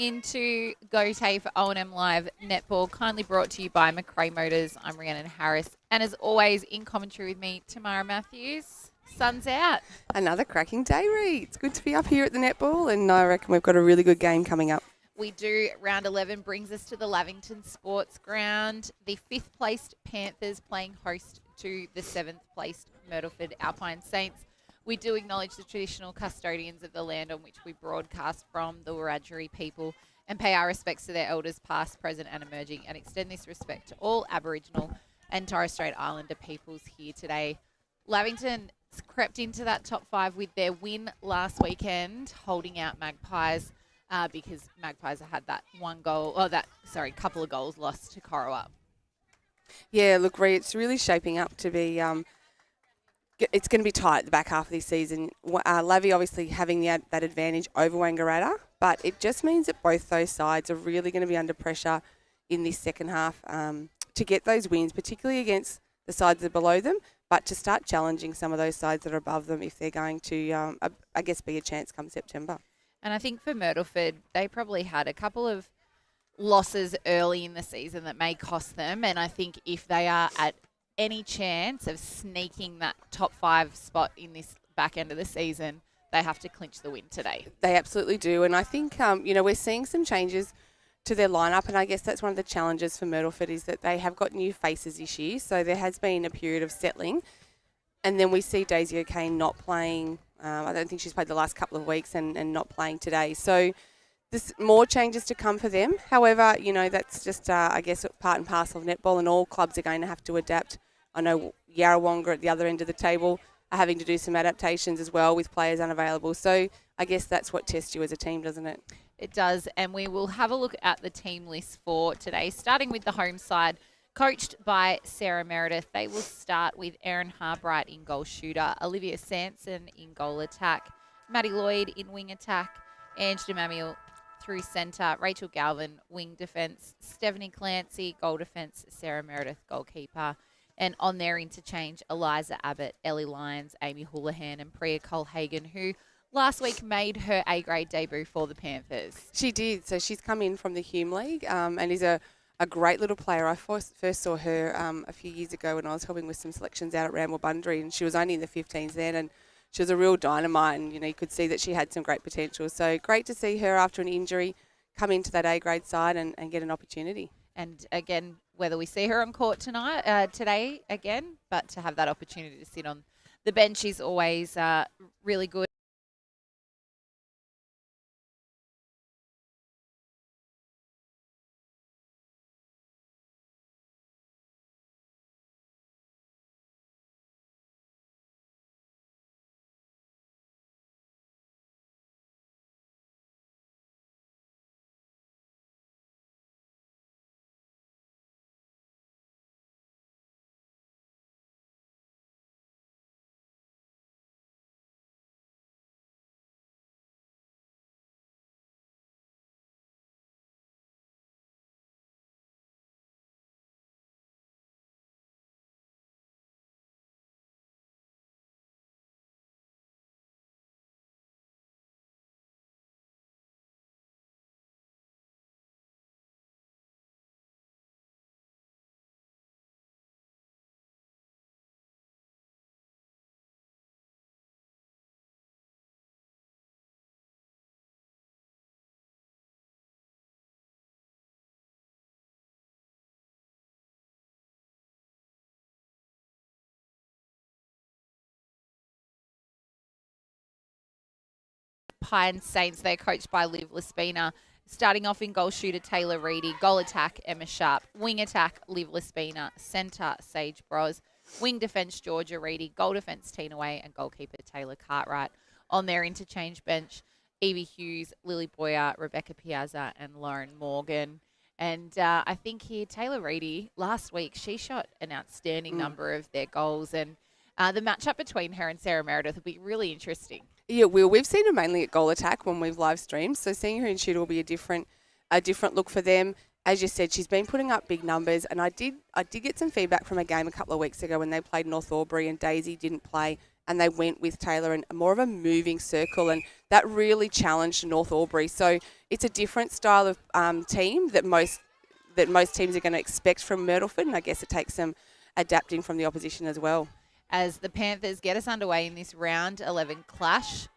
into Go Tay for O&M Live Netball, kindly brought to you by McRae Motors. I'm Rhiannon Harris. And as always, in commentary with me, Tamara Matthews. Sun's out. Another cracking day, Ree. It's good to be up here at the Netball, and I reckon we've got a really good game coming up. We do. Round 11 brings us to the Lavington Sports Ground. The 5th placed Panthers playing host to the 7th placed Myrtleford Alpine Saints. We do acknowledge the traditional custodians of the land on which we broadcast from, the Wiradjuri people, and pay our respects to their elders past, present and emerging, and extend this respect to all Aboriginal and Torres Strait Islander peoples here today. Lavington crept into that top 5 with their win last weekend, holding out Magpies because Magpies had that couple of goals lost to Corowa. Yeah, look, Ree, it's really shaping up to be it's going to be tight at the back half of this season. Lavi obviously having that advantage over Wangaratta, but it just means that both those sides are really going to be under pressure in this second half to get those wins, particularly against the sides that are below them, but to start challenging some of those sides that are above them if they're going to, be a chance come September. And I think for Myrtleford, they probably had a couple of losses early in the season that may cost them, and I think if they are at any chance of sneaking that top 5 spot in this back end of the season, they have to clinch the win today. They absolutely do. And I think, we're seeing some changes to their lineup. And I guess that's one of the challenges for Myrtleford is that they have got new faces this year. So there has been a period of settling. And then we see Daisy O'Kane not playing. I don't think she's played the last couple of weeks and not playing today. So there's more changes to come for them. However, that's just, part and parcel of netball, and all clubs are going to have to adapt. I know Yarrawonga at the other end of the table are having to do some adaptations as well with players unavailable. So I guess that's what tests you as a team, doesn't it? It does, and we will have a look at the team list for today, starting with the home side, coached by Sarah Meredith. They will start with Erin Harbright in goal shooter, Olivia Sanson in goal attack, Maddie Lloyd in wing attack, Angela Mamiel through centre, Rachel Galvin, wing defence, Stephanie Clancy, goal defence, Sarah Meredith, goalkeeper. And on their interchange, Eliza Abbott, Ellie Lyons, Amy Houlihan and Priya Colhagen, who last week made her A-grade debut for the Panthers. She did. So she's come in from the Hume League and is a great little player. I first saw her a few years ago when I was helping with some selections out at Ramble-Bundry, and she was only in the 15s then, and she was a real dynamite, and you could see that she had some great potential. So great to see her after an injury come into that A-grade side and get an opportunity. And again, whether we see her on court today again, but to have that opportunity to sit on the bench is always really good. Pine Saints, they're coached by Liv Lespina. Starting off in goal shooter, Taylor Reedy. Goal attack, Emma Sharp. Wing attack, Liv Lespina. Centre, Sage Bros. Wing defence, Georgia Reedy. Goal defence, Tina Way. And goalkeeper, Taylor Cartwright. On their interchange bench, Evie Hughes, Lily Boyer, Rebecca Piazza and Lauren Morgan. And I think here, Taylor Reedy, last week, she shot an outstanding number of their goals. And the matchup between her and Sarah Meredith will be really interesting. Yeah, we've seen her mainly at goal attack when we've live streamed, so seeing her in shooter will be a different look for them. As you said, she's been putting up big numbers, and I did get some feedback from a game a couple of weeks ago when they played North Albury and Daisy didn't play, and they went with Taylor and more of a moving circle, and that really challenged North Albury. So it's a different style of team that most teams are going to expect from Myrtleford, and I guess it takes some adapting from the opposition as well. As the Panthers get us underway in this round 11 clash.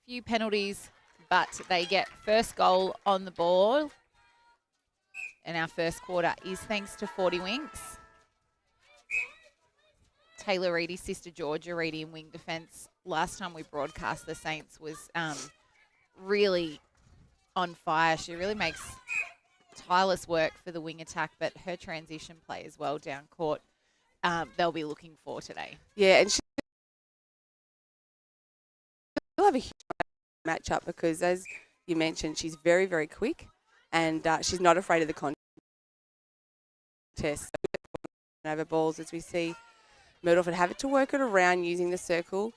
Few penalties, but they get first goal on the ball. And our first quarter is thanks to 40 Winks. Taylor Reedy's sister Georgia Reedy in wing defence. Last time we broadcast the Saints was really on fire. She really makes tireless work for the wing attack, but her transition play as well down court, they'll be looking for today. Yeah, and she'll have a huge matchup because, as you mentioned, she's very, very quick, and she's not afraid of the contest. Over balls, as we see Myrtleford have it to work it around using the circle.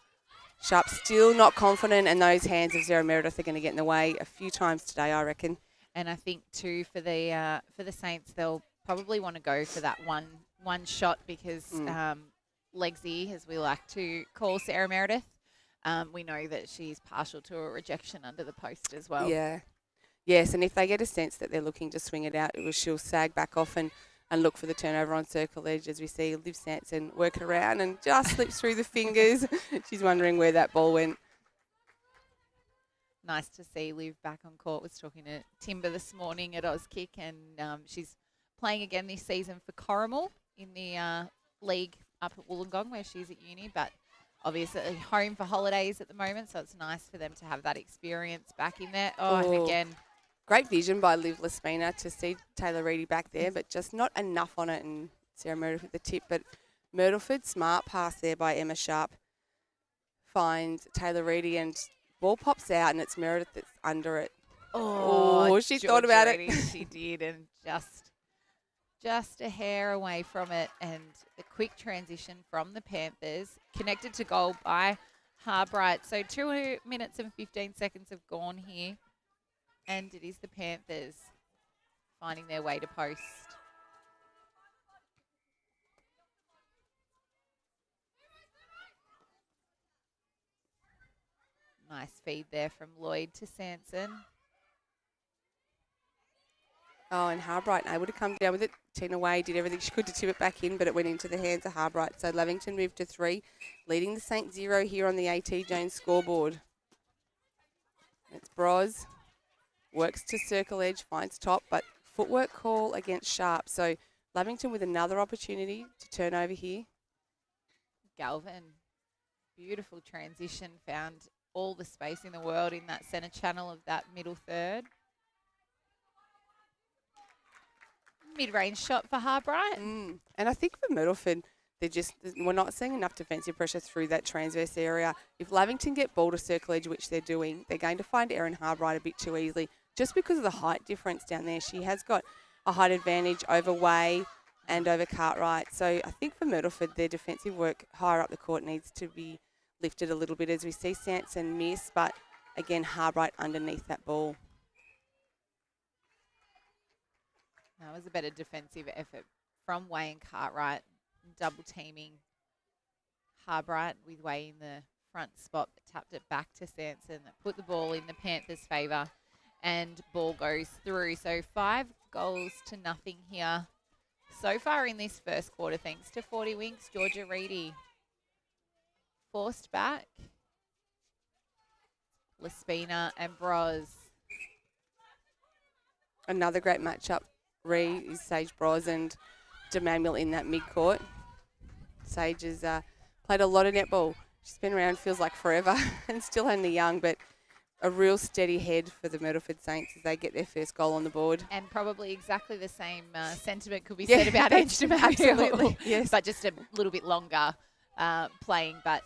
Sharp still not confident, and those hands of Zara Meredith are going to get in the way a few times today, I reckon. And I think too for the Saints, they'll probably want to go for that one shot because Legsy, as we like to call Sarah Meredith, we know that she's partial to a rejection under the post as well. Yeah. Yes, and if they get a sense that they're looking to swing it out, she'll sag back off and look for the turnover on circle edge, as we see Liv Sanson work it around and just slips through the fingers. She's wondering where that ball went. Nice to see Liv back on court. Was talking to Timber this morning at Auskick, and she's playing again this season for Corrimal in the league up at Wollongong where she's at uni, but obviously home for holidays at the moment, so it's nice for them to have that experience back in there. And again, great vision by Liv Lespina to see Taylor Reedy back there, but just not enough on it, and Sarah Meredith with the tip. But Myrtleford, smart pass there by Emma Sharp, finds Taylor Reedy, and ball pops out, and it's Meredith that's under it. She thought about it. She did, and just a hair away from it, and a quick transition from the Panthers, connected to goal by Harbright. So 2 minutes and 15 seconds have gone here, and it is the Panthers finding their way to post. Nice feed there from Lloyd to Sanson. And Harbright able to come down with it. Tina Way did everything she could to tip it back in, but it went into the hands of Harbright. So Lavington moved to 3, leading the Saints 0 here on the AT Jones scoreboard. It's Bros. Works to circle edge, finds top, but footwork call against Sharp. So Lavington with another opportunity to turn over here. Galvin, beautiful transition, found all the space in the world in that centre channel of that middle third. Mid-range shot for Harbright. And I think for Myrtleford, we're not seeing enough defensive pressure through that transverse area. If Lavington get ball to circle edge, which they're doing, they're going to find Erin Harbright a bit too easily, just because of the height difference down there. She has got a height advantage over Way and over Cartwright. So I think for Myrtleford, their defensive work higher up the court needs to be lifted a little bit, as we see Sanson miss, but again, Harbright underneath that ball. That was a better defensive effort from Way and Cartwright, double teaming Harbright with Way in the front spot, but tapped it back to Sanson, that put the ball in the Panthers' favour, and ball goes through. So 5 goals to nothing here so far in this first quarter, thanks to 40 Winks. Georgia Reedy forced back. Lespina and Bros. Another great matchup. Is Sage Bros and DeManuel in that mid-court. Sage has played a lot of netball. She's been around, feels like forever, and still only young, but a real steady head for the Myrtleford Saints as they get their first goal on the board. And probably exactly the same sentiment could be said about Edge DeManuel. Absolutely, yes. But just a little bit longer playing, but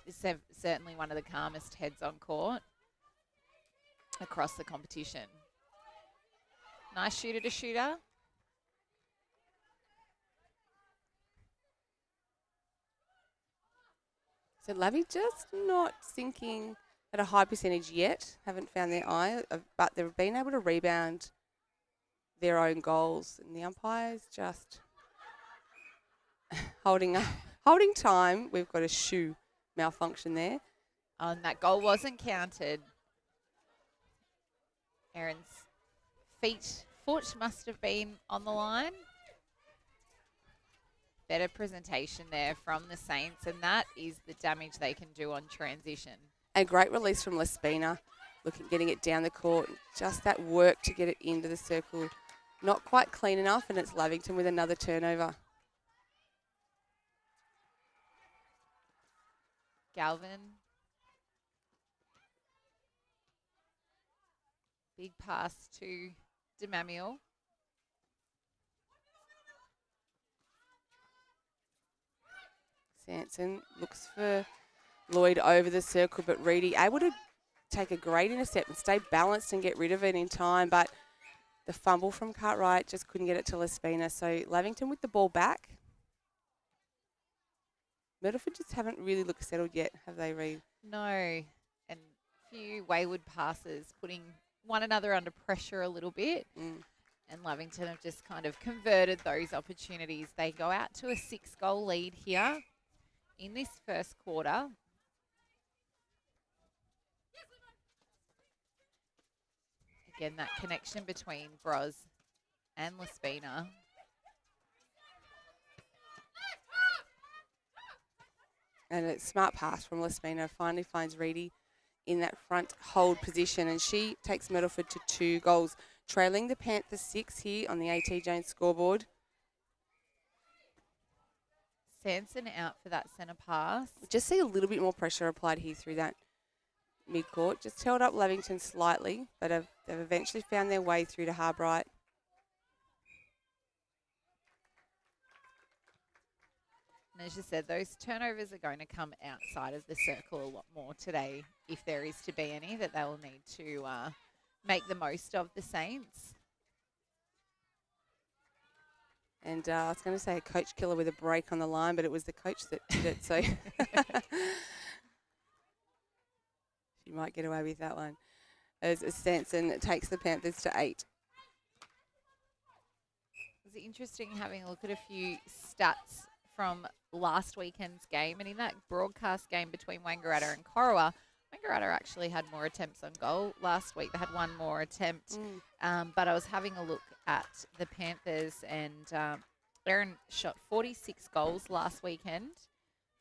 certainly one of the calmest heads on court across the competition. Nice shooter to shooter. So Lavy just not sinking at a high percentage yet. Haven't found their eye, but they've been able to rebound their own goals. And the umpires just holding Holding time, we've got a shoe malfunction there. And that goal wasn't counted. Erin's foot must have been on the line. Better presentation there from the Saints, and that is the damage they can do on transition. A great release from Lespina, getting it down the court. Just that work to get it into the circle. Not quite clean enough, and it's Lavington with another turnover. Galvin. Big pass to DeMamiel. Sanson looks for Lloyd over the circle, but Reedy able to take a great intercept and stay balanced and get rid of it in time. But the fumble from Cartwright just couldn't get it to Lespina. So Lavington with the ball back. Myrtleford just haven't really looked settled yet, have they, Reed? No. And a few wayward passes, putting one another under pressure a little bit. And Lavington have just kind of converted those opportunities. They go out to a 6-goal lead here in this first quarter. Again, that connection between Bros and Lespina. And a smart pass from Lespina finally finds Reedy in that front hold position, and she takes Myrtleford to 2 goals, trailing the Panthers 6 here on the AT Jones scoreboard. Sanson out for that centre pass. Just see a little bit more pressure applied here through that mid-court. Just held up Lavington slightly, but they've eventually found their way through to Harbright. And as you said, those turnovers are going to come outside of the circle a lot more today, if there is to be any, that they will need to make the most of the Saints. And I was going to say a coach killer with a break on the line, but it was the coach that did it, so she might get away with that one. As Sanson takes the Panthers to 8. It was interesting having a look at a few stats from last weekend's game, and in that broadcast game between Wangaratta and Corowa, Wangaratta actually had more attempts on goal last week. They had one more attempt, but I was having a look at the Panthers, and Erin shot 46 goals last weekend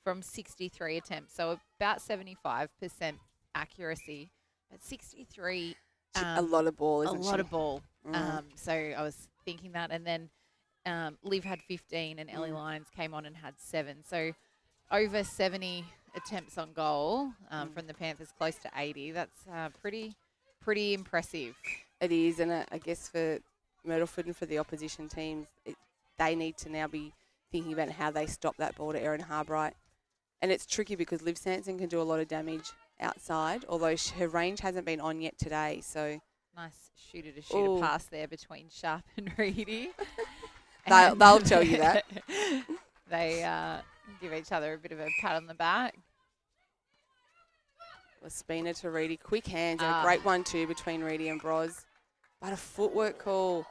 from 63 attempts, so about 75% accuracy, but 63. A lot of ball, isn't she? A lot of ball. So I was thinking that, and then Liv had 15 and Ellie Lyons came on and had 7. So over 70 attempts on goal from the Panthers, close to 80. That's pretty impressive. It is, and I guess for Myrtleford and for the opposition teams, they need to now be thinking about how they stop that ball to Erin Harbright. And it's tricky because Liv Sanson can do a lot of damage outside, although her range hasn't been on yet today. So nice shooter-to-shooter pass there between Sharp and Reedy. They'll tell you that. They give each other a bit of a pat on the back. Lespina to Reedy. Quick hands and a great 1-2 between Reedy and Bros. But a footwork call.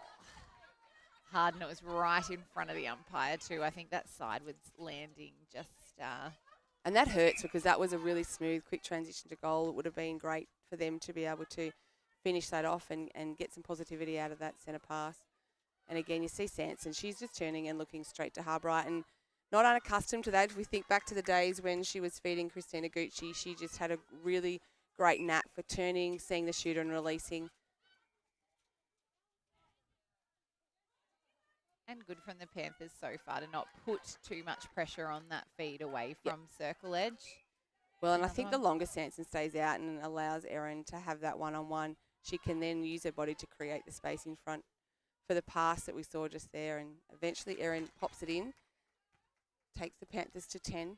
Hard, and it was right in front of the umpire too. I think that sideways landing just... And that hurts because that was a really smooth, quick transition to goal. It would have been great for them to be able to finish that off and get some positivity out of that centre pass. And again, you see Sanson. She's just turning and looking straight to Harbright, and not unaccustomed to that. If we think back to the days when she was feeding Christina Gucci, she just had a really great knack for turning, seeing the shooter and releasing. And good from the Panthers so far to not put too much pressure on that feed away from circle edge. Well, and I think the longer Sanson stays out and allows Erin to have that one-on-one, she can then use her body to create the space in front for the pass that we saw just there. And eventually Erin pops it in, takes the Panthers to 10.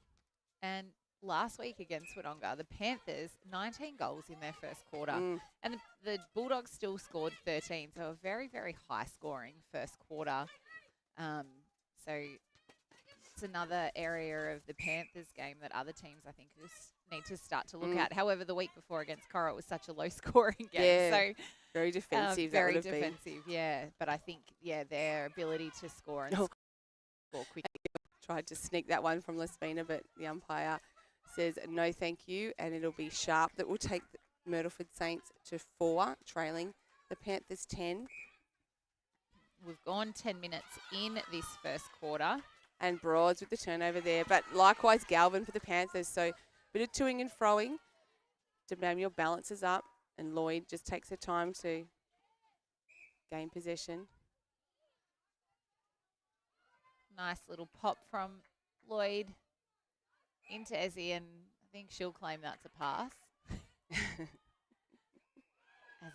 And last week against Wodonga, the Panthers, 19 goals in their first quarter. And the Bulldogs still scored 13, so a very, very high-scoring first quarter. So it's another area of the Panthers game that other teams, I think, just need to start to look at. However, the week before against Coro, it was such a low-scoring game. Yeah, so very defensive. Very defensive, yeah. But I think, their ability to score and score quickly. tried to sneak that one from Lespina, but the umpire says no thank you, and it'll be Sharp that will take the Myrtleford Saints to 4, trailing the Panthers 10. We've gone 10 minutes in this first quarter. And Broads with the turnover there, but likewise Galvin for the Panthers. So a bit of toing and froing. Demanuel balances up, and Lloyd just takes her time to gain possession. Nice little pop from Lloyd into Ezzy, and I think she'll claim that's a pass. As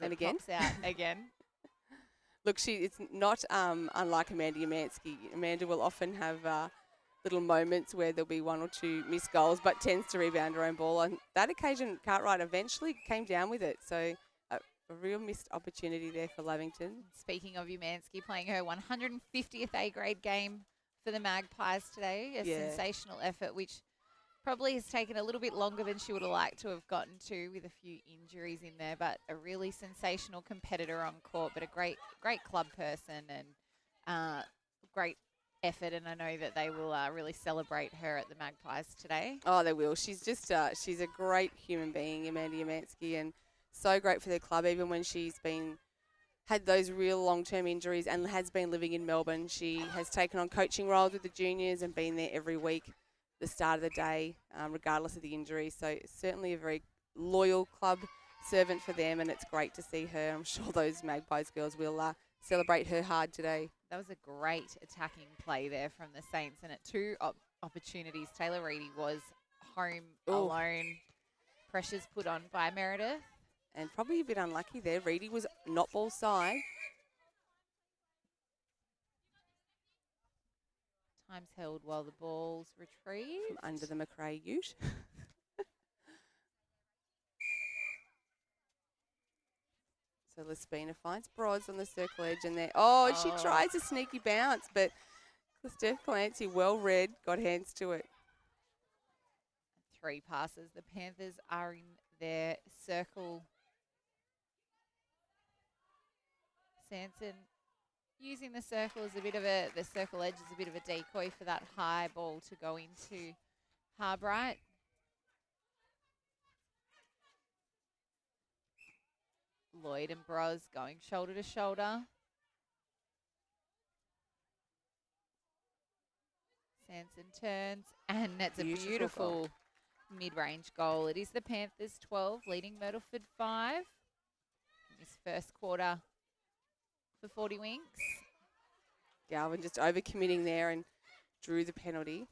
And it again? pops out again. Look, it's not unlike Amanda Yamansky. Amanda will often have little moments where there'll be 1 or 2 missed goals, but tends to rebound her own ball. On that occasion, Cartwright eventually came down with it. So a real missed opportunity there for Lavington. Speaking of Umansky, playing her 150th A-grade game for the Magpies today. A sensational effort, which probably has taken a little bit longer than she would have liked to have gotten to, with a few injuries in there, but a really sensational competitor on court, but a great club person, and great effort, and I know that they will really celebrate her at the Magpies today. Oh, they will. She's just she's a great human being, Amanda Yamansky, and so great for their club, even when she's had those real long-term injuries and has been living in Melbourne. She has taken on coaching roles with the juniors and been there every week, the start of the day, regardless of the injury. So certainly a very loyal club servant for them, and it's great to see her. I'm sure those Magpies girls will celebrate her hard today. That was a great attacking play there from the Saints, and at 2 opportunities, Taylor Reedy was home alone. Pressures put on by Meredith. And probably a bit unlucky there. Reedy was not ball side. Time's held while the ball's retrieved. From under the McRae ute. So Lespina finds Broads on the circle edge, and there. Oh, she tries a sneaky bounce, but Steph Clancy, well read, got hands to it. 3 passes. The Panthers are in their circle. Sanson using the circle as the circle edge as a bit of a decoy for that high ball to go into Harbright. Lloyd and Bros going shoulder to shoulder. Sanson turns, and that's a beautiful mid-range goal. It is the Panthers 12, leading Myrtleford 5 in this first quarter for 40 Winks. Galvin just overcommitting there and drew the penalty.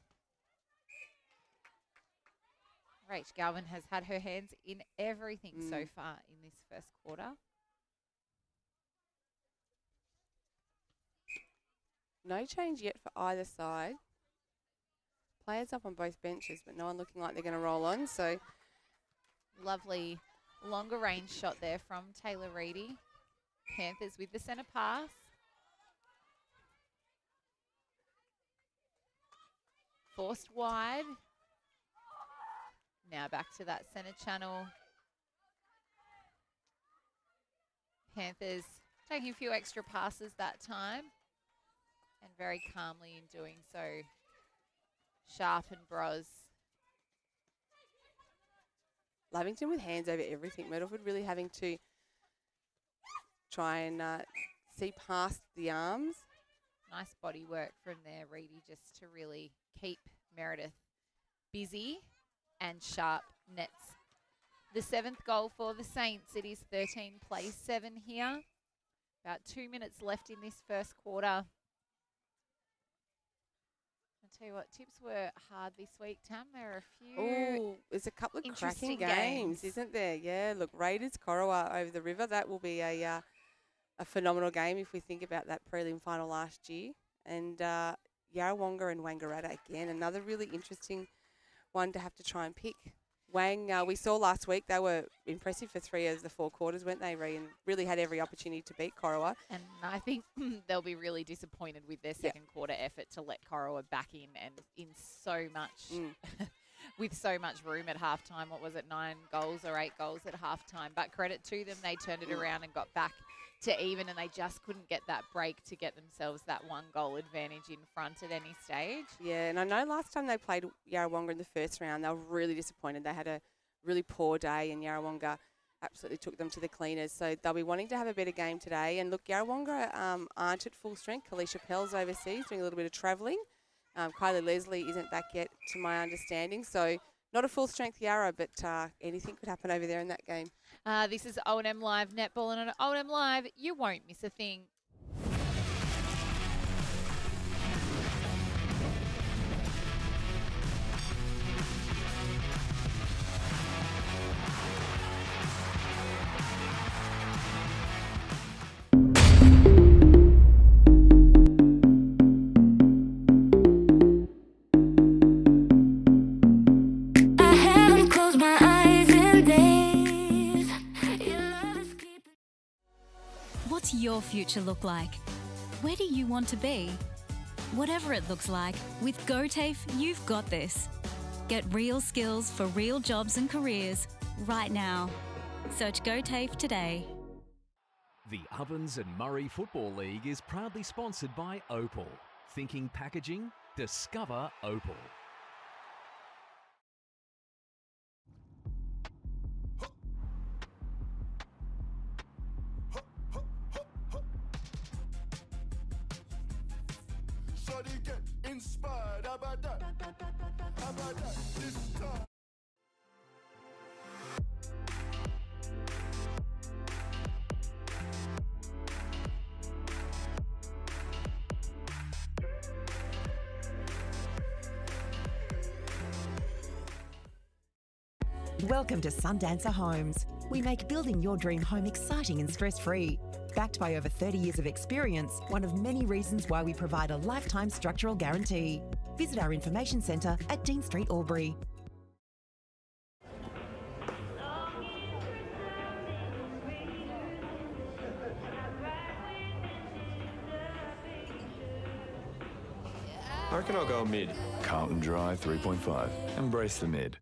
Rach Galvin has had her hands in everything so far in this first quarter. No change yet for either side. Players up on both benches, but no one looking like they're going to roll on. So lovely longer range shot there from Taylor Reedy. Panthers with the centre pass. Forced wide. Now back to that centre channel. Panthers taking a few extra passes that time, and very calmly in doing so. Sharp and Bros. Lavington with hands over everything. Myrtleford really having to try and see past the arms. Nice body work from there, Reedy, just to really keep Meredith busy, and Sharp nets the 7th goal for the Saints. It is 13-7 here. About 2 minutes left in this first quarter. I'll tell you what, tips were hard this week, Tam. There are a few. Oh, there's a couple of cracking interesting games, isn't there? Yeah, look, Raiders, Corowa over the river. That will be a phenomenal game if we think about that prelim final last year. And Yarrawonga and Wangaratta again, another really interesting one to have to try and pick. Wang, we saw last week, they were impressive for 3 of the 4 quarters, weren't they, Ree? And really had every opportunity to beat Corowa. And I think they'll be really disappointed with their second quarter effort to let Corowa back in, and in so much, with so much room at halftime. What was it, 9 goals or 8 goals at halftime? But credit to them, they turned it around and got back to even, and they just couldn't get that break to get themselves that 1-goal advantage in front at any stage. Yeah, and I know last time they played Yarrawonga in the first round, they were really disappointed. They had a really poor day, and Yarrawonga absolutely took them to the cleaners. So they'll be wanting to have a better game today. And look, Yarrawonga aren't at full strength. Kalisha Pell's overseas doing a little bit of travelling. Kylie Leslie isn't back yet, to my understanding. So not a full strength Yarra, but anything could happen over there in that game. This is O&M Live Netball, and on O&M Live, you won't miss a thing. What's your future look like? Where do you want to be? Whatever it looks like, with GoTAFE, you've got this. Get real skills for real jobs and careers right now. Search GoTAFE today. The Ovens and Murray Football League is proudly sponsored by Opal. Thinking packaging? Discover Opal. Inspired, how about that? How about that? This time. Welcome to Sundancer Homes. We make building your dream home exciting and stress-free. Backed by over 30 years of experience, one of many reasons why we provide a lifetime structural guarantee. Visit our information centre at Dean Street, Albury. I reckon I'll go mid. Carlton Dry 3.5. Embrace the mid.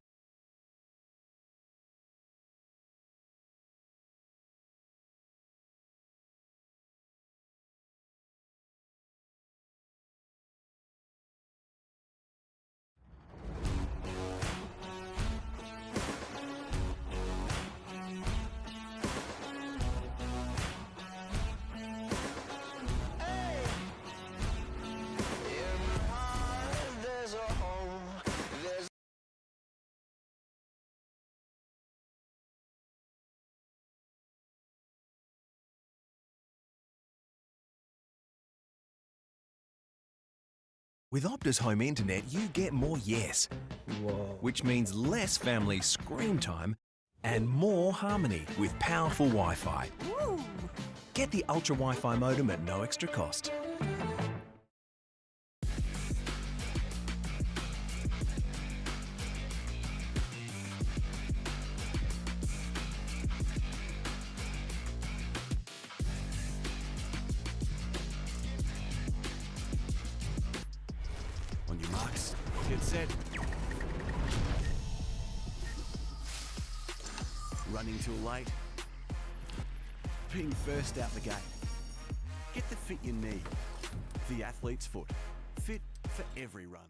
With Optus Home Internet, you get more yes. Whoa. Which means less family screen time and more harmony with powerful Wi-Fi. Ooh. Get the Ultra Wi-Fi modem at no extra cost. On your marks, get set. Running too late. Being first out the gate. Get the fit you need. The athlete's foot. Fit for every run.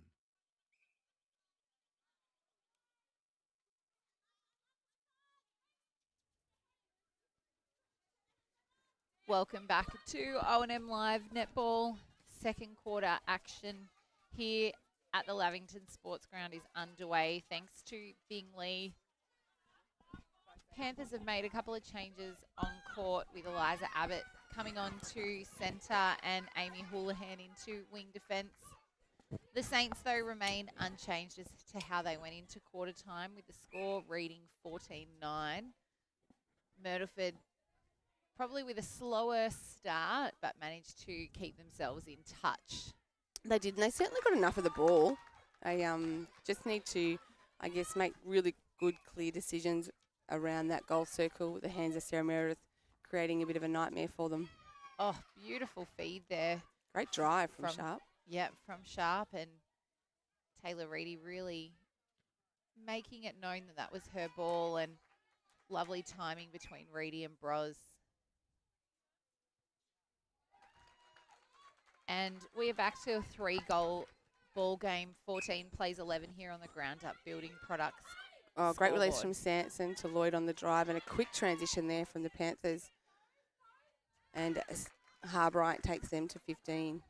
Welcome back to O&M Live Netball. Second quarter action here at the Lavington Sports Ground is underway thanks to Bingley. Panthers have made a couple of changes on court with Eliza Abbott coming on to centre and Amy Houlihan into wing defence. The Saints, though, remain unchanged as to how they went into quarter time with the score reading 14-9. Myrtleford probably with a slower start, but managed to keep themselves in touch. They did, and they certainly got enough of the ball. They just need to, I guess, make really good, clear decisions around that goal circle with the hands of Sarah Meredith, creating a bit of a nightmare for them. Oh, beautiful feed there. Great drive from Sharp. Yeah, from Sharp, and Taylor Reedy really making it known that that was her ball, and lovely timing between Reedy and Bros. And we are back to a 3-goal ball game. 14 plays 11 here on the Ground Up Building Products. Oh, great release scoreboard. from Sanson to Lloyd on the drive, and a quick transition there from the Panthers. And Harbright takes them to 15.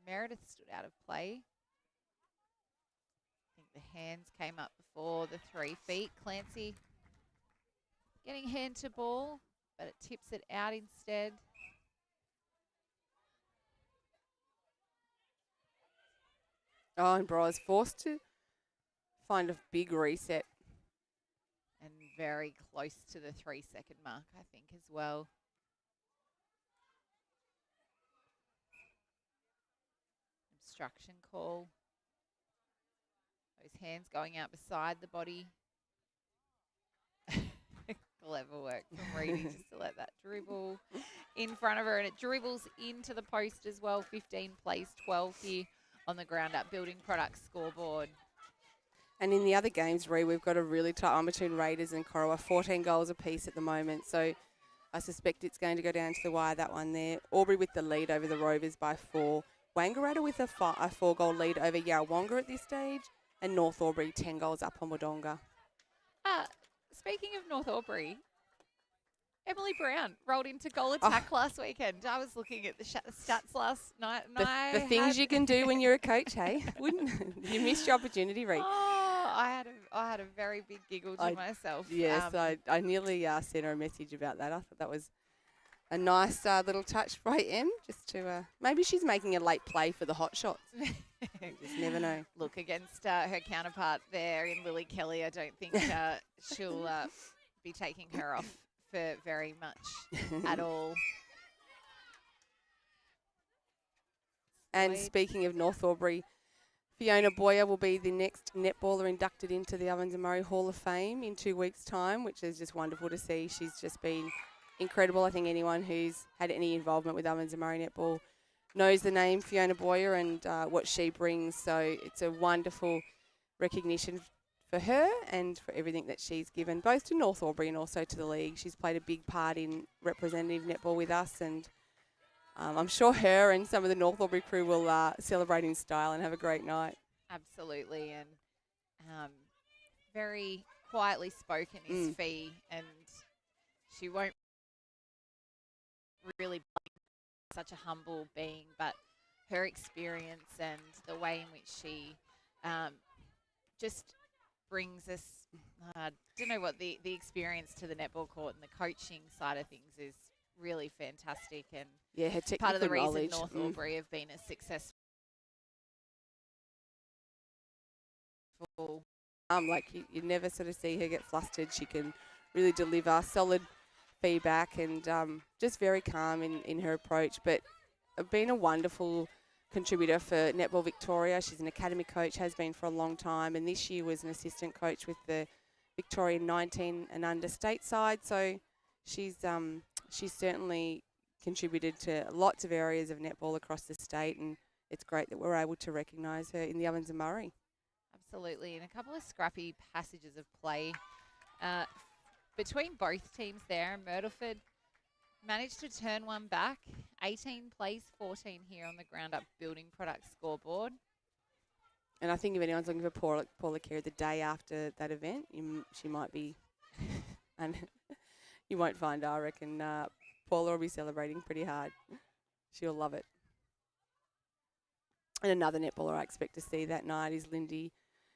Meredith stood out of play. I think the hands came up before the 3 feet. Clancy getting hand to ball, but it tips it out instead. Oh, and Bros forced to find a big reset. And very close to the 3-second mark, I think, as well. Obstruction call. Those hands going out beside the body. Clever work from Reedy just to let that dribble in front of her. And it dribbles into the post as well. 15 plays 12 here on the Ground Up Building Products scoreboard. And in the other games, we've got a really tight one between Raiders and Corowa, 14 goals apiece at the moment. So I suspect it's going to go down to the wire, that one there. Albury with the lead over the Rovers by 4. Wangaratta with a 4-goal lead over Yarrawonga at this stage. And North Albury 10 goals up on Wodonga. Speaking of North Albury, Emily Brown rolled into goal attack last weekend. I was looking at the stats last night. And The things you can do when you're a coach, hey? Wouldn't you missed your opportunity, Reed? Oh, I had a very big giggle to myself. Yes, I nearly sent her a message about that. I thought that was a nice little touch by Em, just to maybe she's making a late play for the hot shots. You just never know. Look, against her counterpart there in Lily Kelly, I don't think she'll be taking her off for very much at all. And speaking of North Albury, Fiona Boyer will be the next netballer inducted into the Ovens and Murray Hall of Fame in 2 weeks' time, which is just wonderful to see. She's just been incredible. I think anyone who's had any involvement with Ovens and Murray netball knows the name Fiona Boyer and what she brings. So it's a wonderful recognition for her and for everything that she's given, both to North Albury and also to the league. She's played a big part in representative netball with us, and I'm sure her and some of the North Albury crew will celebrate in style and have a great night. Absolutely, and very quietly spoken is Fee, and she won't really be such a humble being, but her experience and the way in which she just brings us, I don't know what the experience to the netball court and the coaching side of things is really fantastic, and yeah, her technical part of the reason knowledge. North Albury have been as successful. Like you never sort of see her get flustered. She can really deliver solid feedback and just very calm in her approach, but been a wonderful contributor for Netball Victoria. She's an academy coach, has been for a long time, and this year was an assistant coach with the Victorian 19 and under state side. So she's certainly contributed to lots of areas of netball across the state, and it's great that we're able to recognise her in the Ovens and Murray. Absolutely, and a couple of scrappy passages of play between both teams there. Myrtleford managed to turn one back. 18 plays 14 here on the Ground Up Building Products scoreboard. And I think if anyone's looking for Paula Carey the day after that event, she might be, and you won't find her. I reckon Paula will be celebrating pretty hard. She'll love it. And another netballer I expect to see that night is Lindy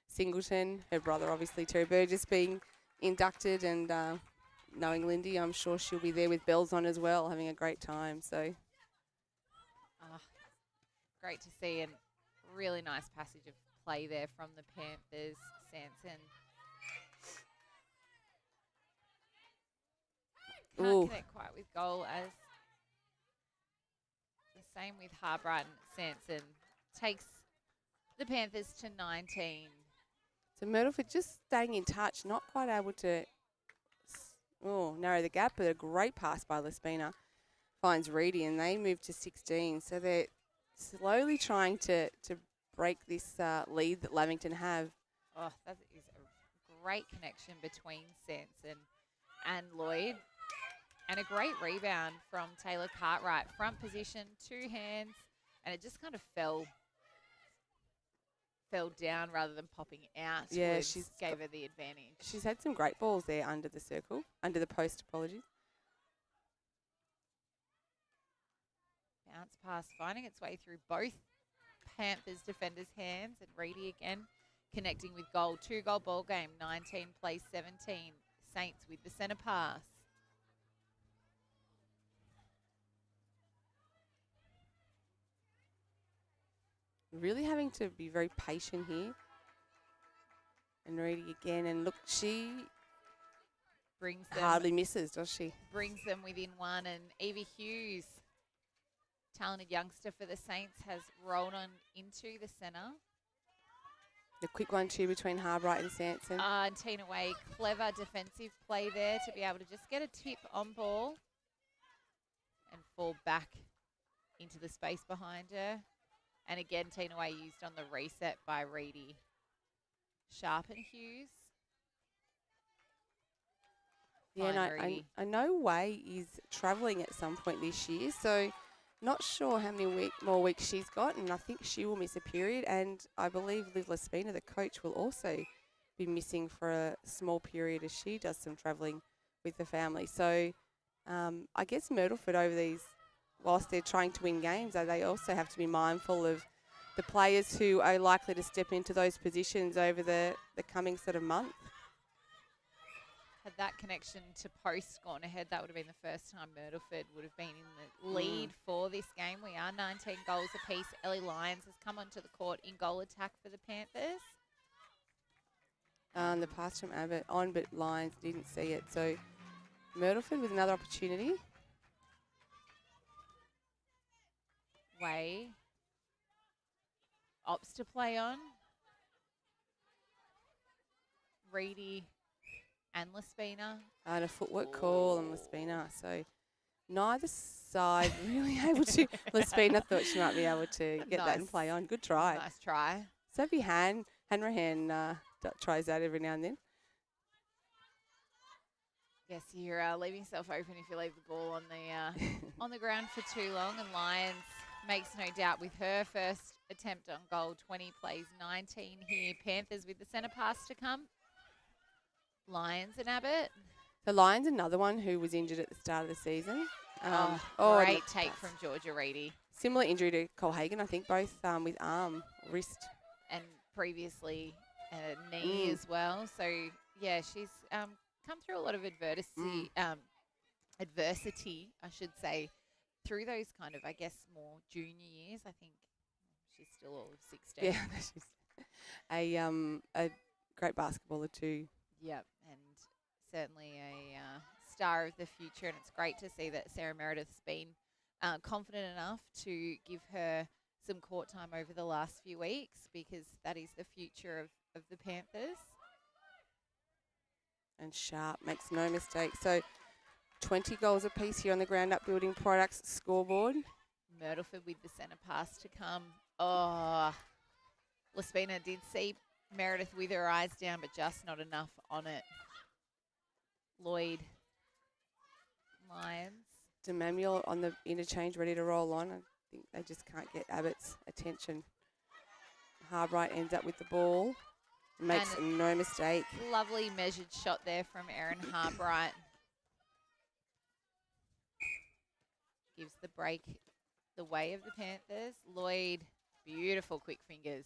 Singleton. Her brother, obviously, Terry Burgess, being inducted, and knowing Lindy, I'm sure she'll be there with bells on as well, having a great time. So great to see, and really nice passage of play there from the Panthers. Sanson can't connect quite with goal, as the same with Harbright. Sanson takes the Panthers to 19. So Myrtleford just staying in touch, not quite able to narrow the gap, but a great pass by Lespina finds Reedy, and they move to 16. So they're slowly trying to break this lead that Lavington have. Oh, that is a great connection between Sanson and Lloyd. And a great rebound from Taylor Cartwright. Front position, 2 hands, and it just kind of fell down rather than popping out. Yeah, Woods she's gave her the advantage. She's had some great balls there under the circle, under the post, apologies. Bounce pass finding its way through both Panthers defenders' hands, and Reedy again connecting with goal. 2-goal ball game, 19 plays 17. Saints with the centre pass. Really having to be very patient here. And Reedy again, and look, she Brings them, hardly misses, does she? brings them within 1, and Evie Hughes, talented youngster for the Saints, has rolled on into the centre. The quick 1-2 between Harbright and Sanson. And Tina Way, clever defensive play there to be able to just get a tip on ball and fall back into the space behind her. And again, Tina Way used on the reset by Reedy. Sharp and Hughes. Yeah, Fine, and Reedy. I know Way is travelling at some point this year, so not sure how many more weeks she's got, and I think she will miss a period. And I believe Liv Lespina, the coach, will also be missing for a small period as she does some travelling with the family. So I guess Myrtleford over these, whilst they're trying to win games, they also have to be mindful of the players who are likely to step into those positions over the coming sort of month. Had that connection to post gone ahead, that would have been the first time Myrtleford would have been in the lead for this game. We are 19 goals apiece. Ellie Lyons has come onto the court in goal attack for the Panthers. The pass from Abbott on, but Lyons didn't see it. So Myrtleford with another opportunity. Way opts to play on. Reedy and Lespina. And a footwork call on Lespina. So neither side really able to. Lespina thought she might be able to get that and play on. Good try. Nice try. Sophie Hanrahan tries that every now and then. Yes, you're leaving yourself open if you leave the ball on the on the ground for too long. And Lyons makes no doubt with her first attempt on goal. 20 plays 19 here. Panthers with the centre pass to come. Lions and Abbott. So Lyons, another one who was injured at the start of the season. Great take from Georgia Reedy. Similar injury to Colhagen, I think, both with arm, wrist. And previously a knee as well. So, yeah, she's come through a lot of adversity, I should say, through those kind of, I guess, more junior years. I think she's still all of 16. Yeah, she's a great basketballer too. Yep, and certainly a star of the future. And it's great to see that Sarah Meredith's been confident enough to give her some court time over the last few weeks, because that is the future of the Panthers. And Sharp makes no mistake. So 20 goals apiece here on the Ground Up Building Products scoreboard. Myrtleford with the centre pass to come. Oh, Lespina did see Meredith with her eyes down, but just not enough on it. Lloyd. Lions. DeManuel on the interchange, ready to roll on. I think they just can't get Abbott's attention. Harbright ends up with the ball. Makes no mistake. Lovely measured shot there from Erin Harbright. Gives the break the way of the Panthers. Lloyd, beautiful quick fingers.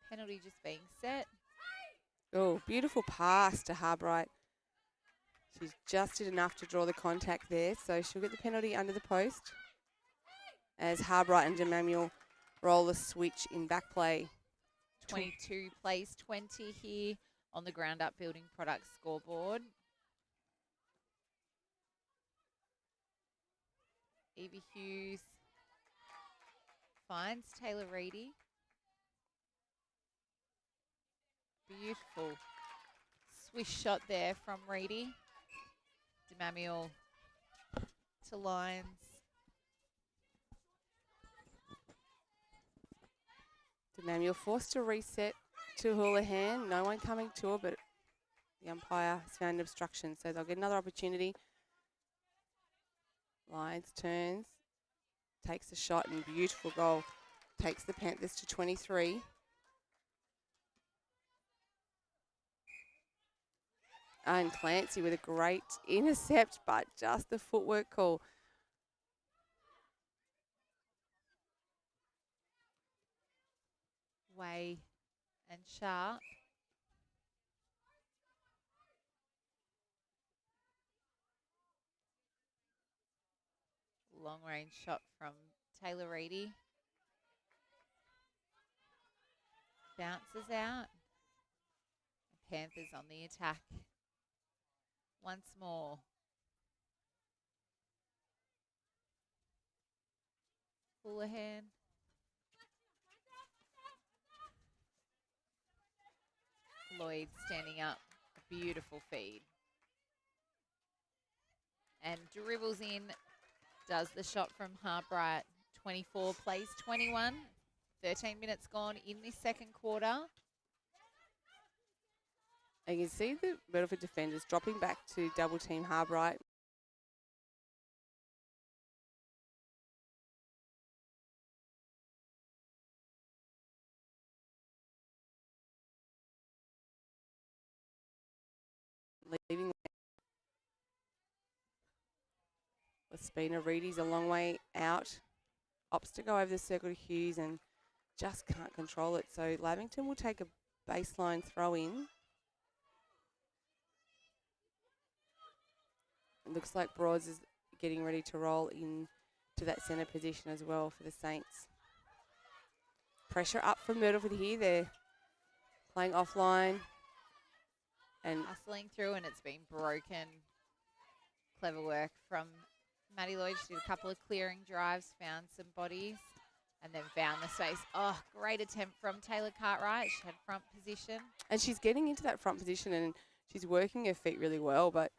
Penalty just being set. Oh, beautiful pass to Harbright. She's just did enough to draw the contact there, so she'll get the penalty under the post as Harbright and DeManuel roll the switch in back play. 22 plays 20 here on the Ground Up Building Products scoreboard. Evie Hughes finds Taylor Reedy. Beautiful swish shot there from Reedy. DeManuel to Lyons. DeManuel forced to reset to Houlihan. No one coming to her, but the umpire has found obstruction, so they'll get another opportunity. Lyons turns, takes a shot, and beautiful goal. Takes the Panthers to 23. And Clancy with a great intercept, but just the footwork call. Way and Sharp. Long range shot from Taylor Reedy. Bounces out. Panthers on the attack. Once more. Houlihan. Lloyd standing up. A beautiful feed. And dribbles in. Does the shot from Harbright. 24 plays 21. 13 minutes gone in this second quarter. And you can see the Myrtleford defenders dropping back to double team Harbright. Leaving Laspina. Reedy's a long way out. Opts to go over the circle to Hughes and just can't control it. So Lavington will take a baseline throw in. It looks like Broads is getting ready to roll in to that centre position as well for the Saints. Pressure up from Myrtleford here. They're playing offline. And hustling through, and it's been broken. Clever work from Maddie Lloyd. She did a couple of clearing drives, found some bodies, and then found the space. Oh, great attempt from Taylor Cartwright. She had front position. And she's getting into that front position, and she's working her feet really well, but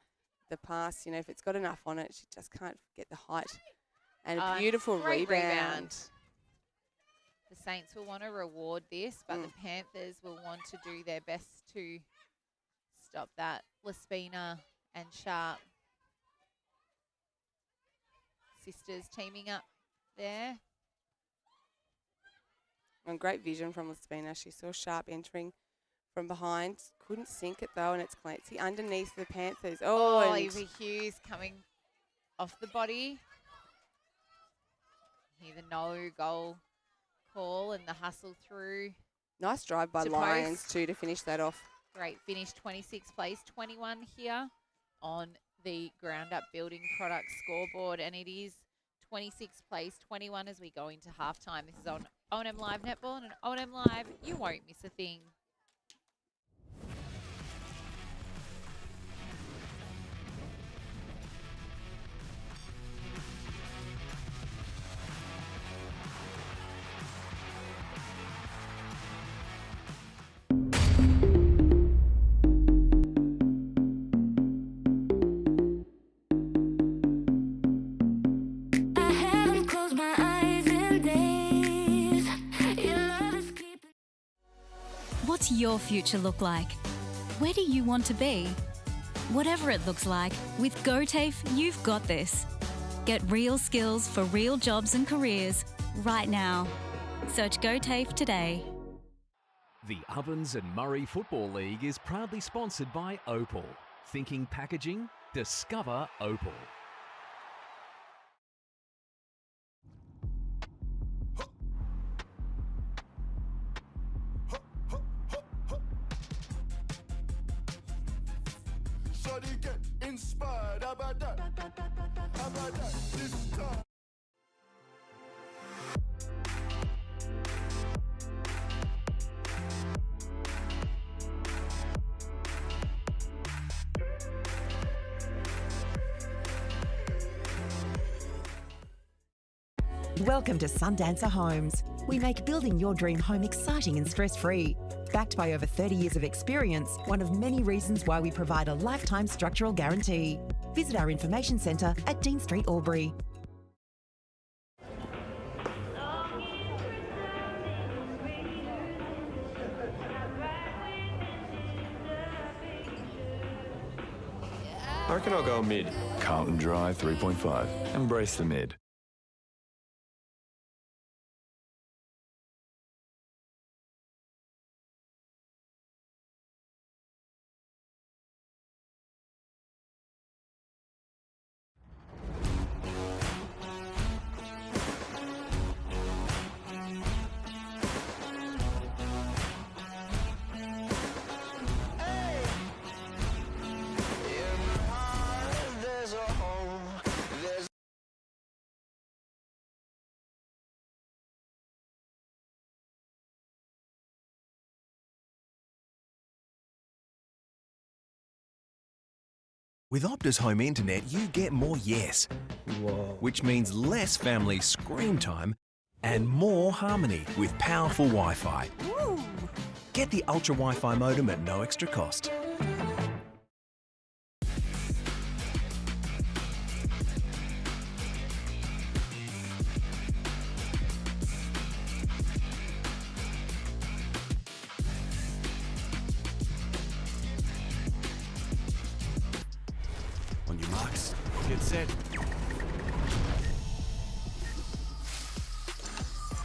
the pass, you know, if it's got enough on it, she just can't get the height. And a beautiful rebound. The Saints will want to reward this, but the Panthers will want to do their best to stop that. Laspina and Sharp. Sisters teaming up there. And great vision from Laspina. She saw Sharp entering from behind. Couldn't sink it though, and it's Clancy underneath the Panthers. Oh, and Eva Hughes coming off the body. Hear the no goal call and the hustle through. Nice drive by Lyons too to finish that off. Great finish, 26 plays 21 here on the Ground Up Building Products scoreboard, and it is 26 plays 21 as we go into halftime. This is on O&M Live Netball, and on O&M Live, you won't miss a thing. What's your future look like? Where do you want to be? Whatever it looks like, with GoTAFE, you've got this. Get real skills for real jobs and careers right now. Search GoTAFE today. The Ovens and Murray Football League is proudly sponsored by Opal. Thinking packaging? Discover Opal. Shawty get inspired. How about that? How about that? This time. Welcome to Sundancer Homes. We make building your dream home exciting and stress-free. Backed by over 30 years of experience, one of many reasons why we provide a lifetime structural guarantee. Visit our information centre at Dean Street, Albury. I reckon I'll go mid. Carlton Dry 3.5. Embrace the mid. With Optus Home Internet, you get more yes. Which means less family screen time and more harmony with powerful Wi-Fi. Get the Ultra Wi-Fi modem at no extra cost. On your marks, get set.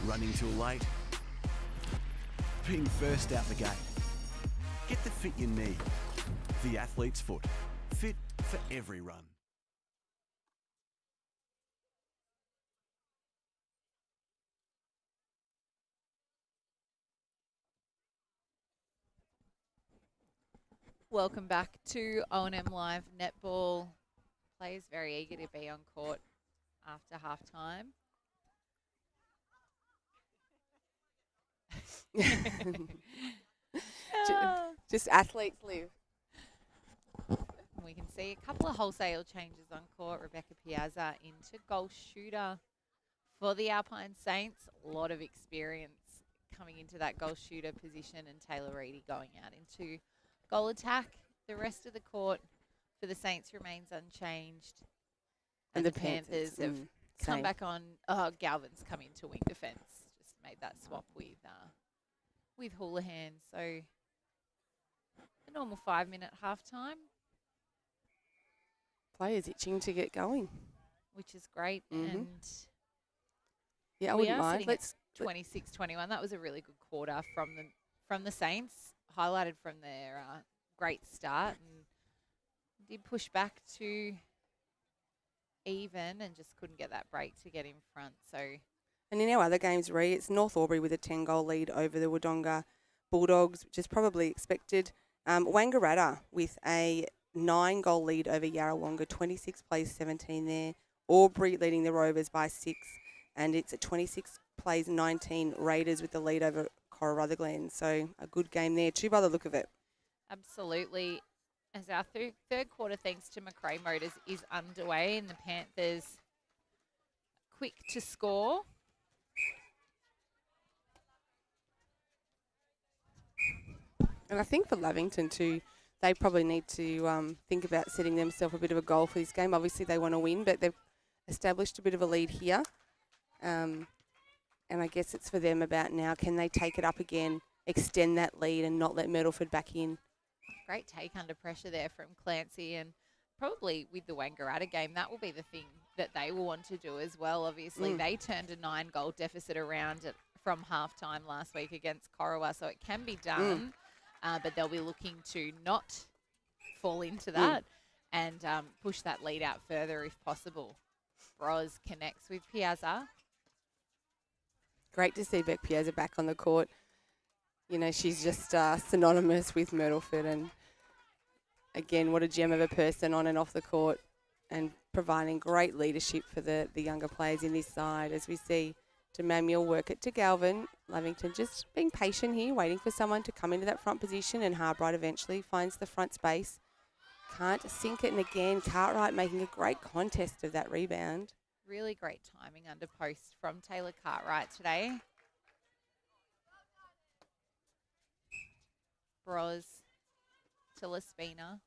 Running too late. Being first out the gate. Get the fit you need. The athlete's foot. Fit for every run. Welcome back to O&M Live Netball. Players very eager to be on court after half-time. Just athletes live. We can see a couple of wholesale changes on court. Rebecca Piazza into goal shooter for the Alpine Saints. A lot of experience coming into that goal shooter position, and Taylor Reedy going out into goal attack. The rest of the court for the Saints remains unchanged. And the Panthers have come back on. Galvin's come into wing defence. Just made that swap with Houlihan. So a normal 5-minute halftime. Players itching to get going, Which is great. Mhm. And yeah, I we wouldn't are mind. sitting at 26-21. That was a really good quarter from the Saints, highlighted from their great start, and did push back to even and just couldn't get that break to get in front. So, And in our other games, it's North Albury with a 10-goal lead over the Wodonga Bulldogs, which is probably expected. Wangaratta with a 9-goal lead over Yarrawonga, 26 plays 17 there. Albury leading the Rovers by 6, and it's at 26 plays 19. Raiders with the lead over Cora Rutherglen. So a good game there too by the look of it. absolutely. As our third quarter, thanks to McRae Motors, is underway, and the Panthers quick to score. And I think for Lavington too, they probably need to think about setting themselves a bit of a goal for this game. Obviously they want to win, but they've established a bit of a lead here. And I guess it's for them about now, can they take it up again, extend that lead and not let Myrtleford back in? Great take under pressure there from Clancy, and probably with the Wangaratta game, that will be the thing that they will want to do as well. Obviously, they turned a 9-goal deficit around from halftime last week against Corowa, so it can be done, but they'll be looking to not fall into that and push that lead out further if possible. Bros connects with Piazza. Great to see Beck Piazza back on the court. You know, she's just synonymous with Myrtleford, and again, what a gem of a person on and off the court, and providing great leadership for the younger players in this side. As we see Demamiel work it to Galvin, Lavington just being patient here, waiting for someone to come into that front position, and Harbright eventually finds the front space. Can't sink it, and again, Cartwright making a great contest of that rebound. Really great timing under post from Taylor Cartwright today. Bros to Lespina.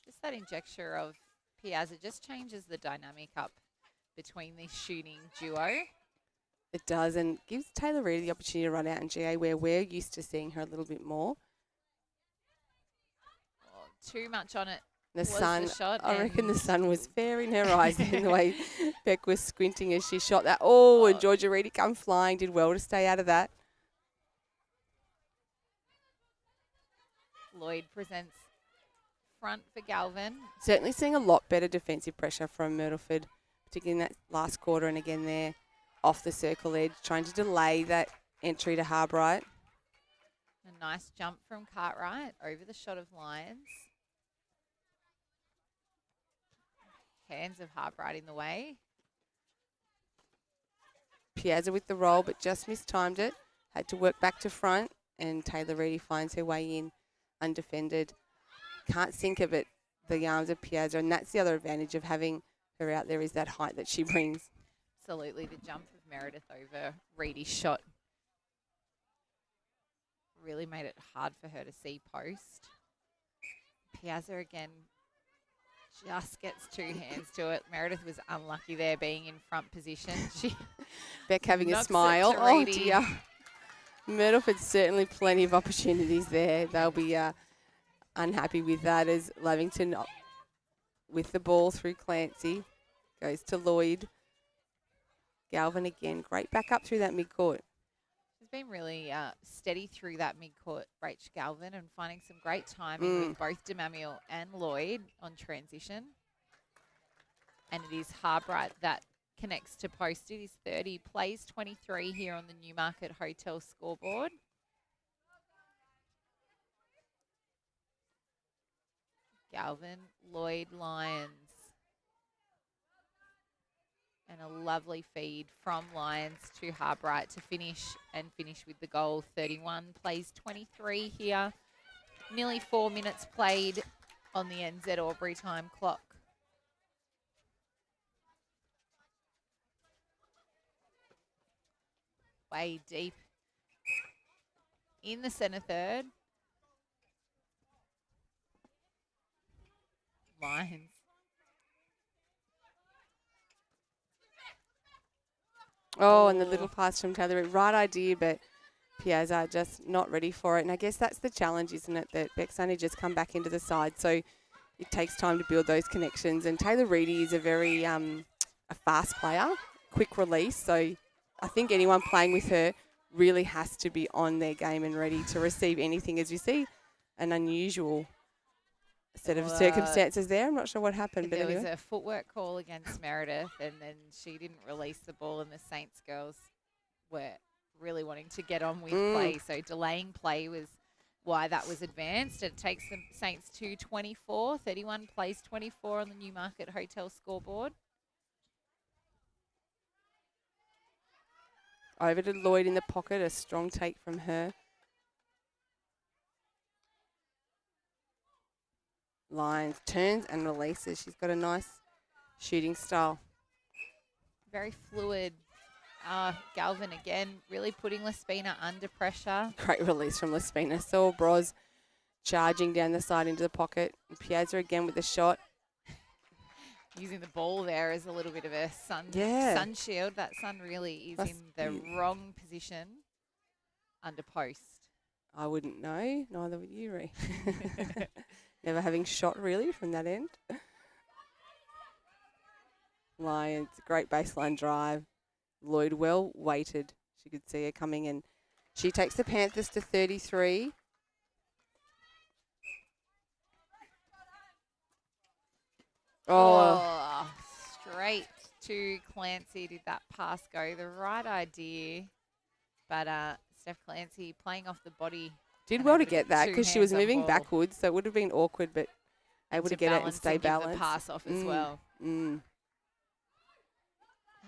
Just that injecture of Piazza just changes the dynamic up between this shooting duo. It does, and gives Taylor Reid the opportunity to run out in GA where we're used to seeing her a little bit more. Oh, too much on it. The was sun, the shot, I reckon the and sun was fair in her eyes in the way Beck was squinting as she shot that. Oh, and Georgia Reedy come flying, did well to stay out of that. Lloyd presents front for Galvin. Certainly seeing a lot better defensive pressure from Myrtleford, particularly in that last quarter, and again there off the circle edge, trying to delay that entry to Harbright. A nice jump from Cartwright over the shot of Lyons. Hands of Harbright in the way. Piazza with the roll, but just mistimed it. Had to work back to front, and Taylor Reedy finds her way in undefended. Can't sink it, but the arms of Piazza, and that's the other advantage of having her out there is that height that she brings. Absolutely, the jump of Meredith over Reedy's shot really made it hard for her to see post. Piazza again just gets two hands to it. Meredith was unlucky there being in front position. She Beck having a knocks it smile. to Oh Reedy. dear. Myrtleford's certainly plenty of opportunities there. They'll be unhappy with that as Lavington with the ball through Clancy. Goes to Lloyd. Galvin again. Great back up through that midcourt. She's been really steady through that midcourt, Rach Galvin, and finding some great timing with both DeMamiel and Lloyd on transition. And it is Harbright that connects to post. It is 30, plays 23 here on the Newmarket Hotel scoreboard. Galvin, Lloyd, Lyons. And a lovely feed from Lyons to Harbright to finish with the goal. 31 plays 23 here. Nearly 4 minutes played on the NZ Albury time clock. Way deep in the centre third. Lyons. Oh, and the little pass from Taylor. Right idea, but Piazza just not ready for it. And I guess that's the challenge, isn't it, that Beck's only just come back into the side. So it takes time to build those connections. And Taylor Reedy is a very a fast player, quick release. So I think anyone playing with her really has to be on their game and ready to receive anything. As you see, an unusual set of circumstances there. I'm not sure what happened, but there anyway. was a footwork call against Meredith, and then she didn't release the ball, and the Saints girls were really wanting to get on with play. So delaying play was why that was advanced. It takes the Saints to 24. 31 plays 24 on the Newmarket Hotel scoreboard. Over to Lloyd in the pocket, a strong take from her. Lyons turns and releases. She's got a nice shooting style. Very fluid. Galvin again really putting Lespina under pressure. Great release from Lespina. Saul Bros charging down the side into the pocket. And Piazza again with the shot. Using the ball there as a little bit of a sun shield. That sun really is in the wrong position under post. I wouldn't know. Neither would you, Ree. Never having shot really from that end. Lyons, great baseline drive. Lloyd well weighted. She could see her coming, and she takes the Panthers to 33. Oh, straight to Clancy. Did that pass go the right idea? But Steph Clancy playing off the body. Did well to get that because she was moving backwards, so it would have been awkward, but able to get it and stay balanced. Give the pass off as well.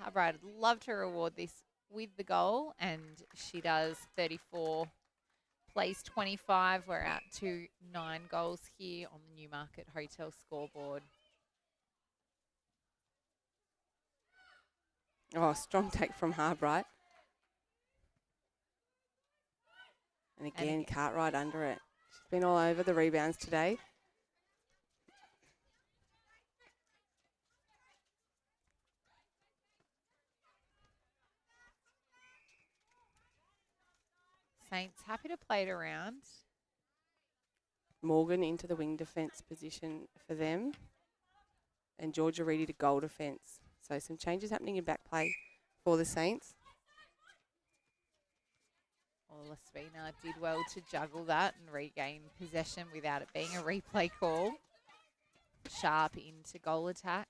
Harbright, I'd love to reward this with the goal, and she does. 34 plays 25. We're out to 9 goals here on the Newmarket Hotel scoreboard. Oh, strong take from Harbright. And again, Cartwright under it. She's been all over the rebounds today. Saints happy to play it around. Morgan into the wing defence position for them. And Georgia Reedy to goal defence. So some changes happening in back play for the Saints. Well, Laspina did well to juggle that and regain possession without it being a replay call. Sharp into goal attack.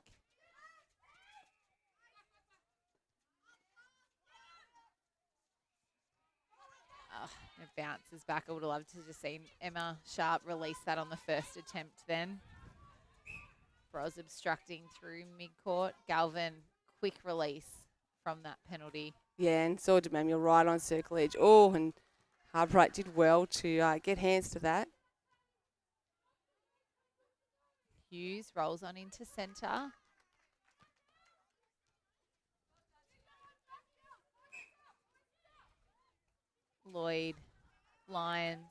It bounces back. I would have loved to just seen Emma Sharp release that on the first attempt then. Bros obstructing through mid-court. Galvin, quick release from that penalty. Yeah, and saw DeManuel right on circle edge. Oh, and Harbright did well to get hands to that. Hughes rolls on into centre. Lloyd, Lyons.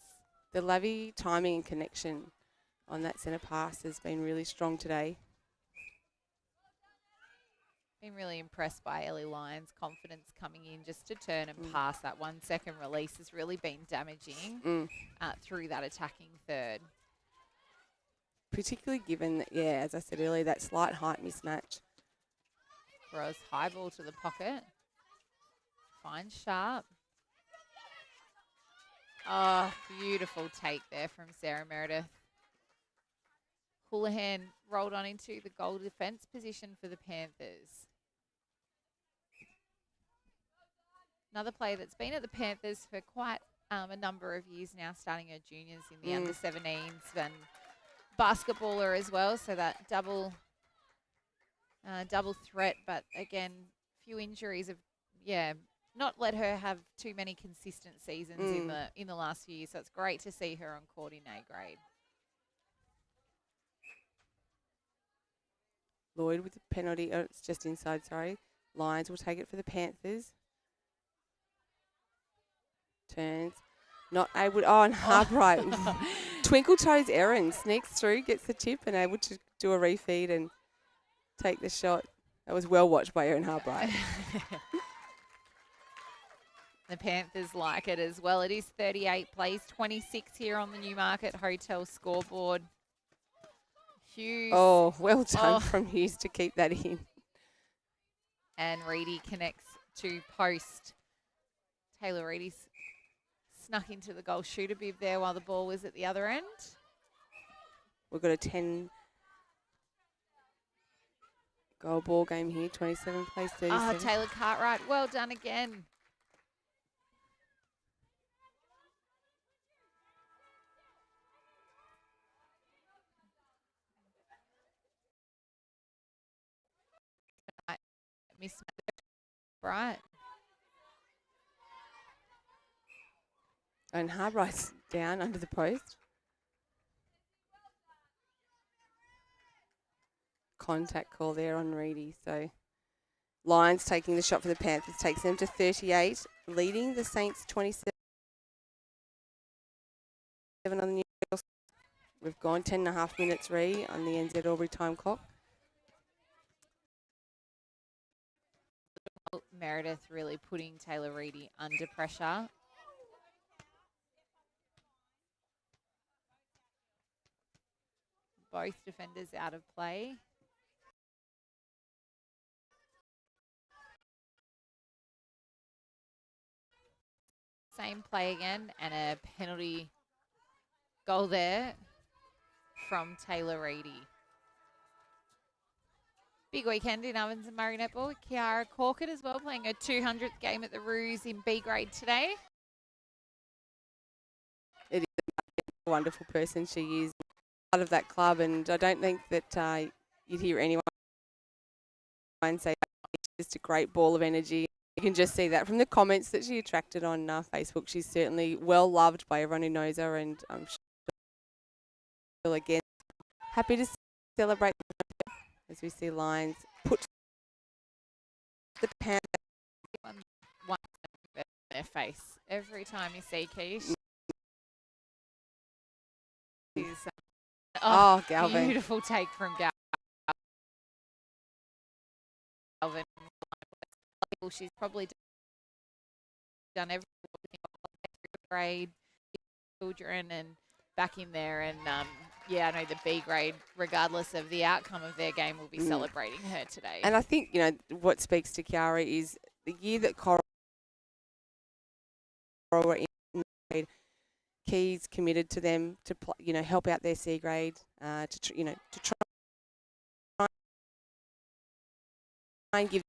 The Lavy timing and connection on that centre pass has been really strong today. Been really impressed by Ellie Lyons' confidence coming in just to turn and pass. That 1 second release has really been damaging through that attacking third. Particularly given that, yeah, as I said earlier, that slight height mismatch. Rose high ball to the pocket. Finds Sharp. Oh, beautiful take there from Sarah Meredith. Houlihan rolled on into the goal defence position for the Panthers. Another player that's been at the Panthers for quite a number of years now, starting her juniors in the under-17s and basketballer as well. So that double threat, but again, few injuries have, not let her have too many consistent seasons in the last few years. So it's great to see her on court in A grade. Lloyd with the penalty. Oh, it's just inside, sorry. Lyons will take it for the Panthers. Turns. Not able. Oh, and Harbright. Twinkle Toes Erin sneaks through, gets the tip, and able to do a refeed and take the shot. That was well watched by Erin Harbright. The Panthers like it as well. It is 38 plays, 26 here on the Newmarket Hotel scoreboard. Hughes. Oh, well done from Hughes to keep that in. And Reedy connects to post. Taylor Reedy's snuck into the goal shooter bib there while the ball was at the other end. We've got a 10 goal ball game here, 27 plays, 37. Taylor Cartwright, well done again. Miss Bright. And Harbright's down under the post. Contact call there on Reedy. So Lyons taking the shot for the Panthers, takes them to 38, leading the Saints 27 on the New York. We've gone 10.5 minutes on the NZ Albury time clock. Meredith really putting Taylor Reedy under pressure. Both defenders out of play. Same play again, and a penalty goal there from Taylor Reedy. Big weekend in Ovens and Murray Netball. Kiara Corkett as well, playing her 200th game at the Roos in B grade today. It is a wonderful person she is, part of that club, and I don't think that you'd hear anyone say she's just a great ball of energy. You can just see that from the comments that she attracted on Facebook. She's certainly well loved by everyone who knows her, and I'm sure again happy to celebrate as we see Lions put the Panthers one in their face every time you see Keish. Oh, Galvin. Beautiful take from Galvin. She's probably done every grade children and back in there. And, I know the B grade, regardless of the outcome of their game, will be celebrating her today. And I think, what speaks to Kiara is the year that Coral were in grade, Keys committed to them to help out their C grade, to try and give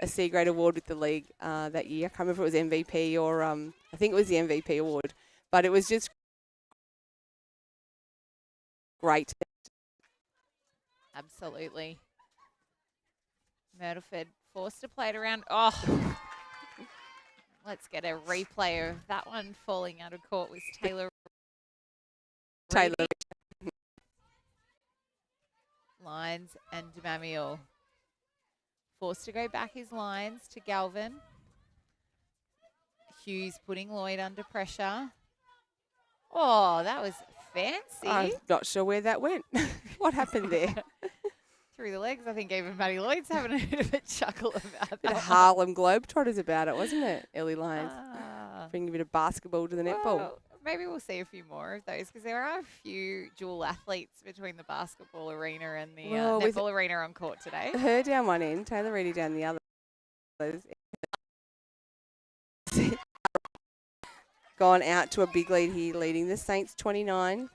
a C grade award with the league that year. I can't remember if it was MVP or I think it was the MVP award, but it was just great. Absolutely. Myrtleford forced to play it around. Oh, let's get a replay of that one falling out of court. Was Taylor. Lines and Demamiel. Forced to go back his lines to Galvin. Hughes putting Lloyd under pressure. Oh, that was fancy. I'm not sure where that went. What happened there? Through the legs. I think even Matty Lloyd's having a bit of a chuckle about Bit that. of Harlem Globetrotters about it, wasn't it? Ellie Lyons. Bringing a bit of basketball to the netball. Well, maybe we'll see a few more of those because there are a few dual athletes between the basketball arena and the netball arena on court today. Her down one end, Taylor Reedy down the other. Gone out to a big lead here, leading the Saints 29.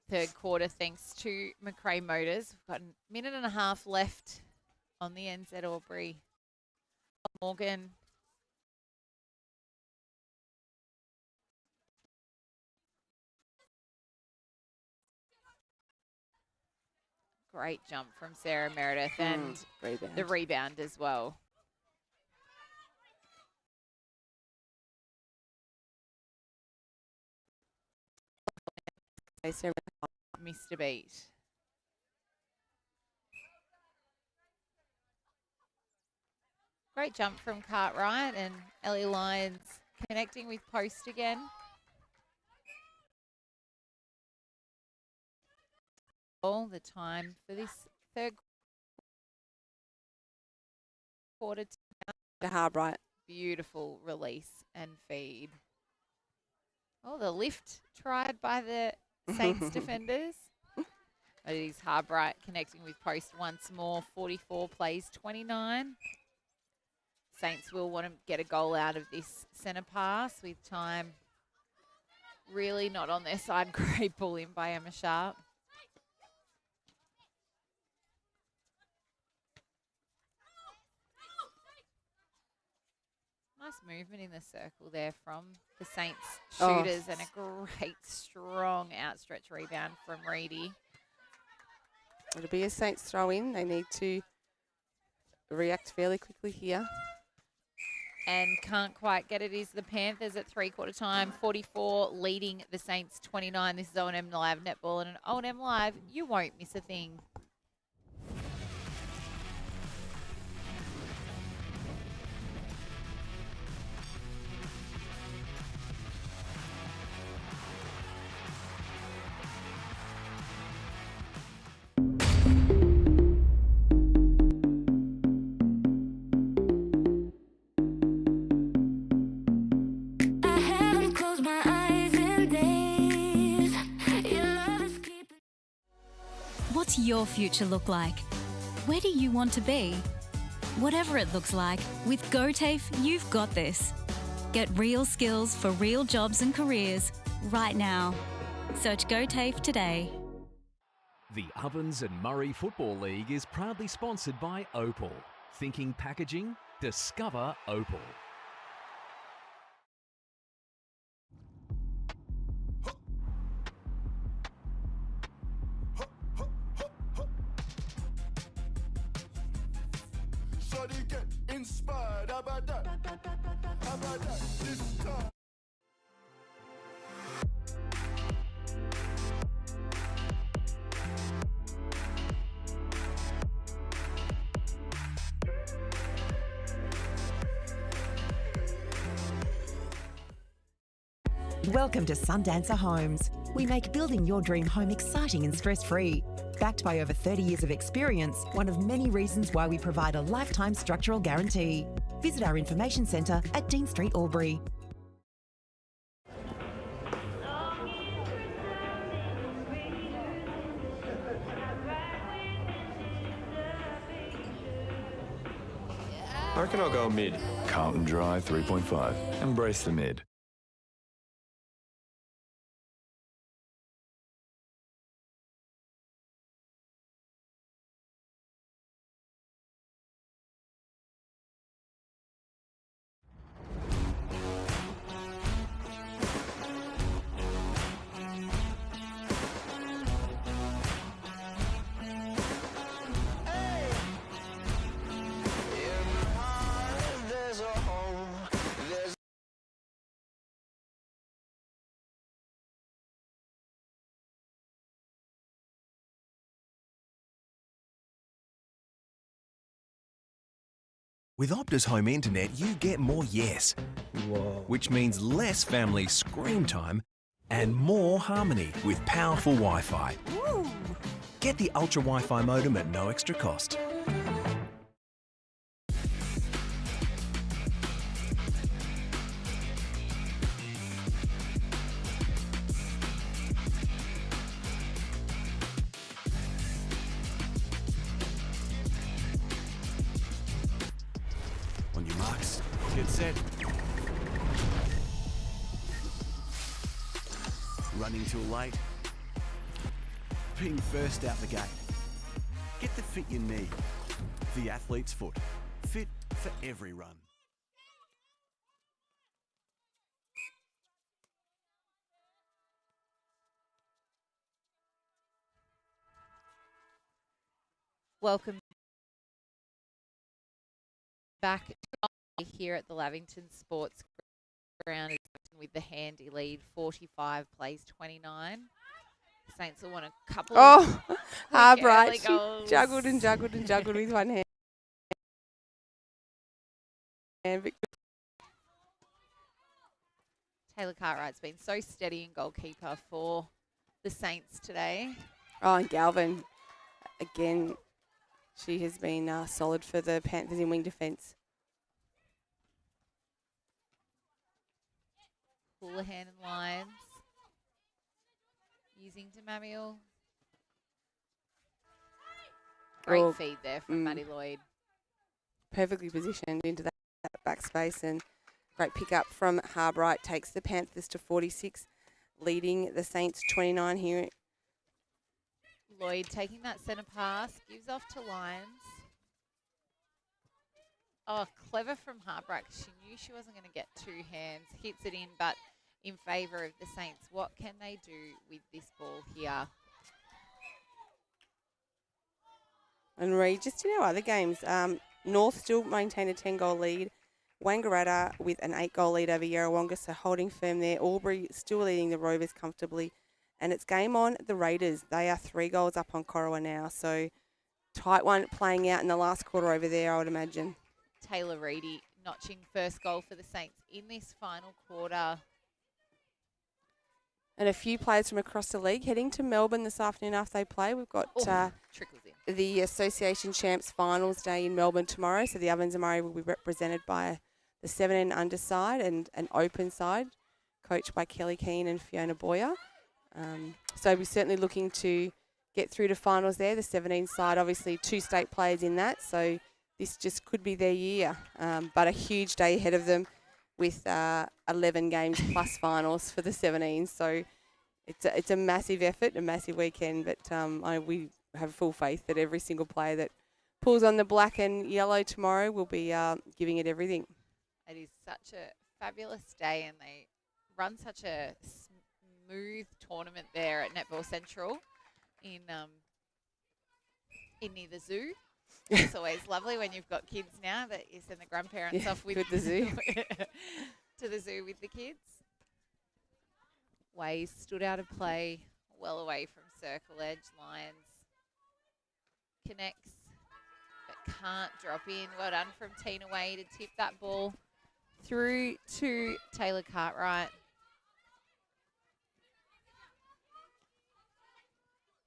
Third quarter, thanks to McRae Motors. We've got a minute and a half left on the NZ Albury. Morgan. Great jump from Sarah Meredith and the rebound as well. Missed a beat. Great jump from Cartwright and Ellie Lyons connecting with post again. All the time for this third quarter. The Harbright. Beautiful release and feed. Oh, the lift tried by the Saints defenders. It is Harbright connecting with post once more. 44 plays 29. Saints will want to get a goal out of this centre pass with time really not on their side. Great ball in by Emma Sharp. Nice movement in the circle there from the Saints shooters and a great, strong outstretch rebound from Reedy. It'll be a Saints throw in. They need to react fairly quickly here. And can't quite get it. Is the Panthers at three-quarter time, 44, leading the Saints 29. This is O&M Live Netball, and on O&M Live, you won't miss a thing. What's your future look like? Where do you want to be? Whatever it looks like, with GoTAFE, you've got this. Get real skills for real jobs and careers right now. Search GoTAFE today. The Ovens and Murray Football League is proudly sponsored by Opal. Thinking packaging? Discover Opal. Shawty get inspired, how about that? How about that? This time. Welcome to Sundancer Homes. We make building your dream home exciting and stress-free. Backed by over 30 years of experience, one of many reasons why we provide a lifetime structural guarantee. Visit our information centre at Dean Street, Albury. I reckon I'll go mid. Carlton Drive 3.5. Embrace the mid. With Optus Home Internet, you get more yes. Which means less family screen time and more harmony with powerful Wi-Fi. Get the Ultra Wi-Fi modem at no extra cost. On your marks, get set. Running too late. Being first out the gate. Get the fit you need. The athlete's foot. Fit for every run. Welcome back here at the Lavington Sports Ground with the handy lead, 45 plays 29. Saints will want a couple of right. She goals. juggled and juggled and juggled with one hand. Taylor Cartwright's been so steady in goalkeeper for the Saints today. Oh, and Galvin, again, she has been solid for the Panthers in wing defence. Houlihan and Lyons. Using Demamiel. Great feed there from Maddie Lloyd. Perfectly positioned into that backspace, and great pick up from Harbright takes the Panthers to 46, leading the Saints 29 here. Lloyd taking that centre pass, gives off to Lyons. Oh, clever from Harbright. She knew she wasn't going to get two hands. Hits it in, but in favour of the Saints. What can they do with this ball here? And Reid, just in our other games, North still maintain a 10-goal lead. Wangaratta with an 8-goal lead over Yarrawonga, so holding firm there. Albury still leading the Rovers comfortably. And it's game on the Raiders. They are 3 goals up on Corowa now, so tight one playing out in the last quarter over there, I would imagine. Taylor Reedy notching first goal for the Saints in this final quarter. And a few players from across the league heading to Melbourne this afternoon after they play. We've got trickles in. The Association Champs Finals Day in Melbourne tomorrow. So the Ovens and Murray will be represented by the 17 underside and an open side, coached by Kelly Keane and Fiona Boyer. So we're certainly looking to get through to finals there. The 17 side, obviously 2 state players in that. So this just could be their year. But a huge day ahead of them, with 11 games plus finals for the 17. So it's a massive effort, a massive weekend, but we have full faith that every single player that pulls on the black and yellow tomorrow will be giving it everything. It is such a fabulous day, and they run such a smooth tournament there at Netball Central in near the zoo. It's always lovely when you've got kids now that you send the grandparents off with the zoo. to the zoo with the kids. Ways stood out of play, well away from circle edge. Lyons connects, but can't drop in. Well done from Tina Way to tip that ball through to Taylor Cartwright.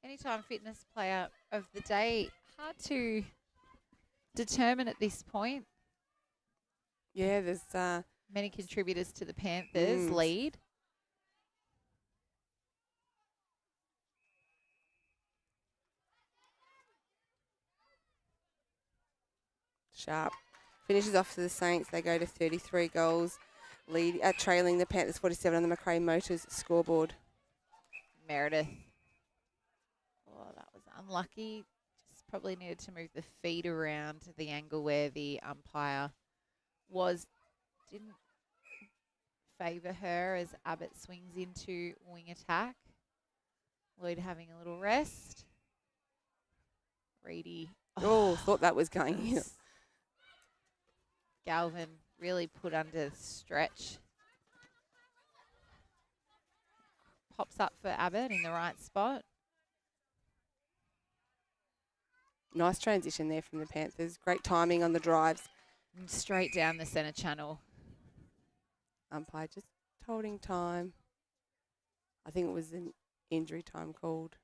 Anytime Fitness Player of the Day. Hard to determine at this point. Yeah, there's Many contributors to the Panthers Mm. lead. Sharp. Finishes off to the Saints. They go to 33 goals, trailing the Panthers 47 on the Macrae Motors scoreboard. Meredith. Oh, that was unlucky. Just probably needed to move the feet around to the angle where the umpire was. Didn't favour her as Abbott swings into wing attack. Lloyd having a little rest. Reedy. Oh, thought that was going in. Galvin really put under stretch. Pops up for Abbott in the right spot. Nice transition there from the Panthers. Great timing on the drives. And straight down the centre channel. Umpire just holding time. I think it was an injury time called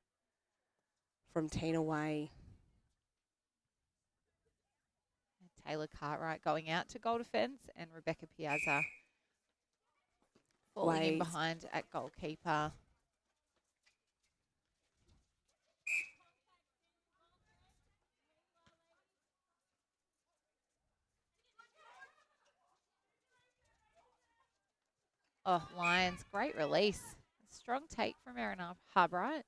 from Tina Way. Taylor Cartwright going out to goal defence and Rebecca Piazza falling in Wade. behind at goalkeeper. Oh, Lions, great release. Strong take from Erin Harbright.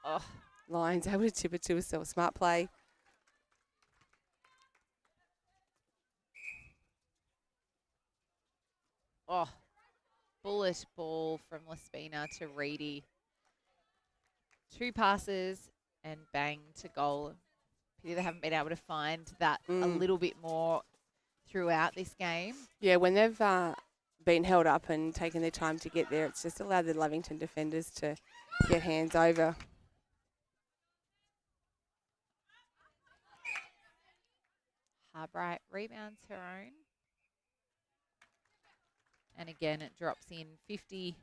Oh, Lions able to tip it to herself. Smart play. oh, bullet ball from Lespina to Reedy. 2 passes and bang to goal. Pity they haven't been able to find that a little bit more throughout this game. Yeah, when they've been held up and taken their time to get there, it's just allowed the Lavington defenders to get hands over. Harbright rebounds her own. And again, it drops in 50,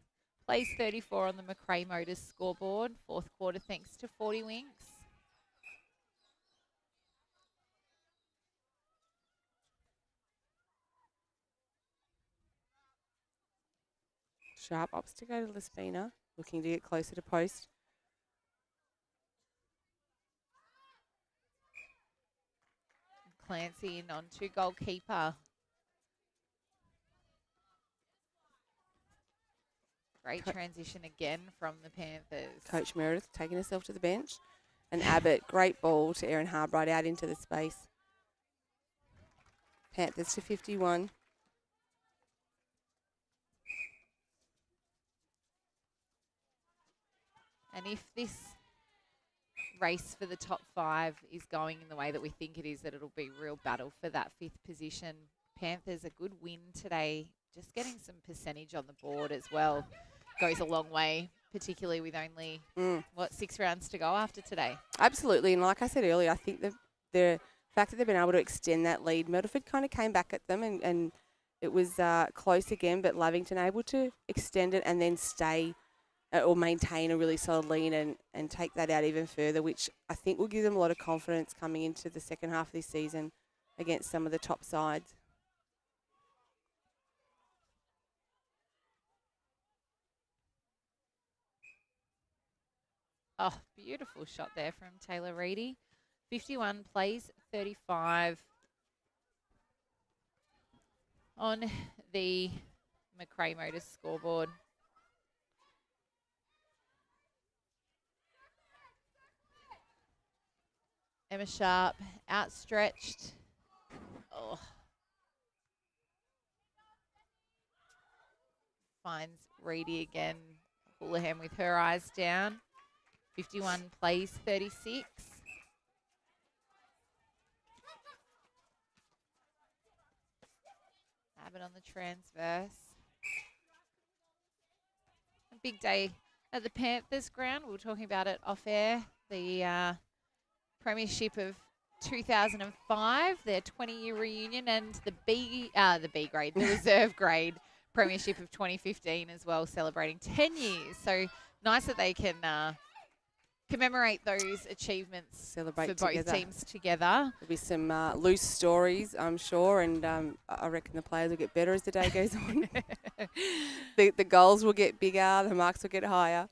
plays 34 on the Macrae Motors scoreboard. 4th quarter thanks to 40 Winks. Sharp ops to go to Lespina, looking to get closer to post. Clancy in on to goalkeeper. Great transition again from the Panthers. Coach Meredith taking herself to the bench. And Abbott, great ball to Erin Harbright out into the space. Panthers to 51. And if this race for the top 5 is going in the way that we think it is, that it'll be real battle for that 5th position. Panthers a good win today. Just getting some percentage on the board as well goes a long way, particularly with only, 6 rounds to go after today. Absolutely. And like I said earlier, I think the fact that they've been able to extend that lead, Myrtleford kind of came back at them and it was close again, but Lavington able to extend it and then stay or maintain a really solid lead and take that out even further, which I think will give them a lot of confidence coming into the second half of this season against some of the top sides. Oh, beautiful shot there from Taylor Reedy. 51 plays 35 on the Macrae Motors scoreboard. Emma Sharp outstretched. Oh. Finds Reedy again. Houlihan with her eyes down. 51 plays 36. Abbott on the transverse. A big day at the Panthers ground. We were talking about it off air. The premiership of 2005, their 20-year reunion, and the B grade, the reserve grade premiership of 2015 as well, celebrating 10 years. So nice that they can commemorate those achievements Celebrate for both together. teams together. There'll be some loose stories, I'm sure, and I reckon the players will get better as the day goes on. The goals will get bigger, the marks will get higher,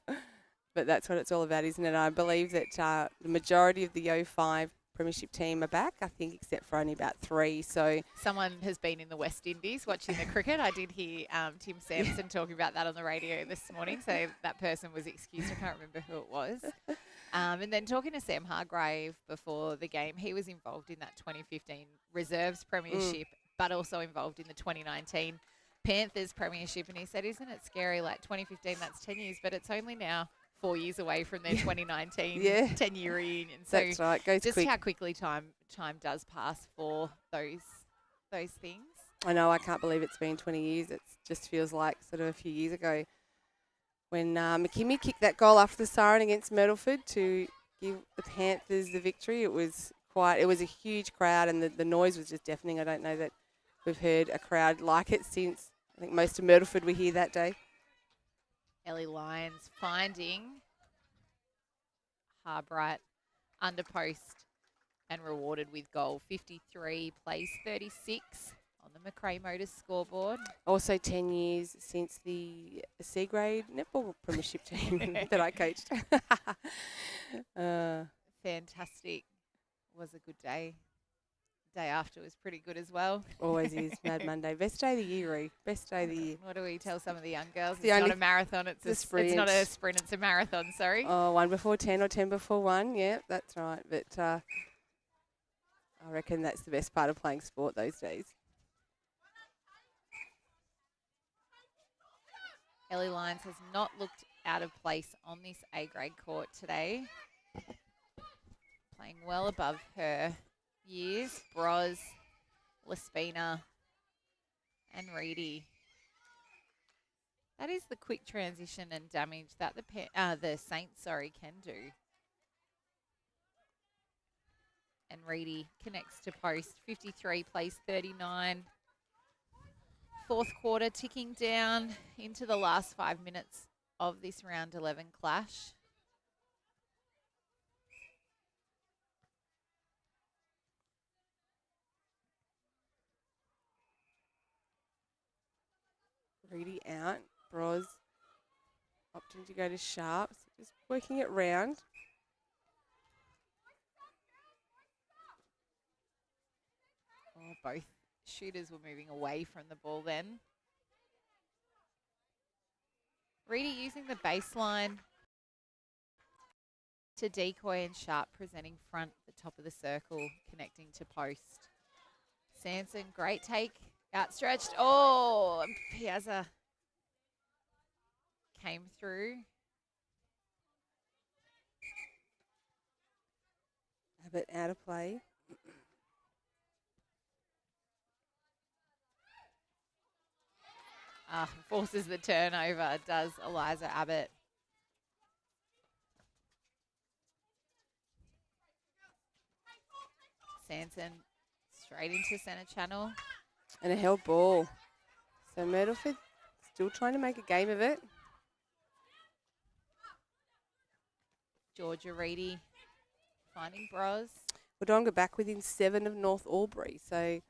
but that's what it's all about, isn't it? I believe that the majority of the 05 premiership team are back, I think, except for only about 3. So Someone has been in the West Indies watching the cricket. I did hear Tim Sampson talking about that on the radio this morning, so that person was excused. I can't remember who it was. And then talking to Sam Hargrave before the game, he was involved in that 2015 Reserves Premiership, but also involved in the 2019 Panthers Premiership. And he said, isn't it scary, like 2015, that's 10 years, but it's only now 4 years away from their 2019 10-year reunion. So that's right, goes just quick. how quickly time does pass for those things. I know, I can't believe it's been 20 years. It just feels like sort of a few years ago when McKimmie kicked that goal after the siren against Myrtleford to give the Panthers the victory. It was a huge crowd, and the noise was just deafening. I don't know that we've heard a crowd like it since, I think, most of Myrtleford were here that day. Ellie Lyons finding Harbright under post and rewarded with goal. 53 plays 36 on the McRae Motors scoreboard. Also 10 years since the C grade netball premiership team that I coached. Fantastic. Was a good day. Day after was pretty good as well. Always is. Mad Monday. Best day of the year, Ree. Best day of the year. What do we tell some of the young girls? The It's only not a marathon. It's the sprint. It's not a sprint. It's a marathon. Sorry. Oh, 1 before 10 or 10 before 1. Yeah, that's right. But I reckon that's the best part of playing sport those days. Ellie Lyons has not looked out of place on this A-grade court today. Playing well above her years. Bros, Lespina and Reedy. That is the quick transition and damage that the Saints can do. And Reedy connects to post. 53 plays 39. Fourth quarter ticking down into the last 5 minutes of this round 11 clash. Reedy out. Bros opting to go to Sharps. Just working it round. Oh, both shooters were moving away from the ball then. Reedy using the baseline to decoy, and Sharp presenting front, the top of the circle, connecting to post. Sanson, great take, outstretched. Oh, and Piazza came through. Abbott out of play. Forces the turnover, does Eliza Abbott. Sanson straight into centre channel. And a held ball. So Myrtleford still trying to make a game of it. Georgia Reedy finding Bros. Wodonga back within 7 of North Albury. So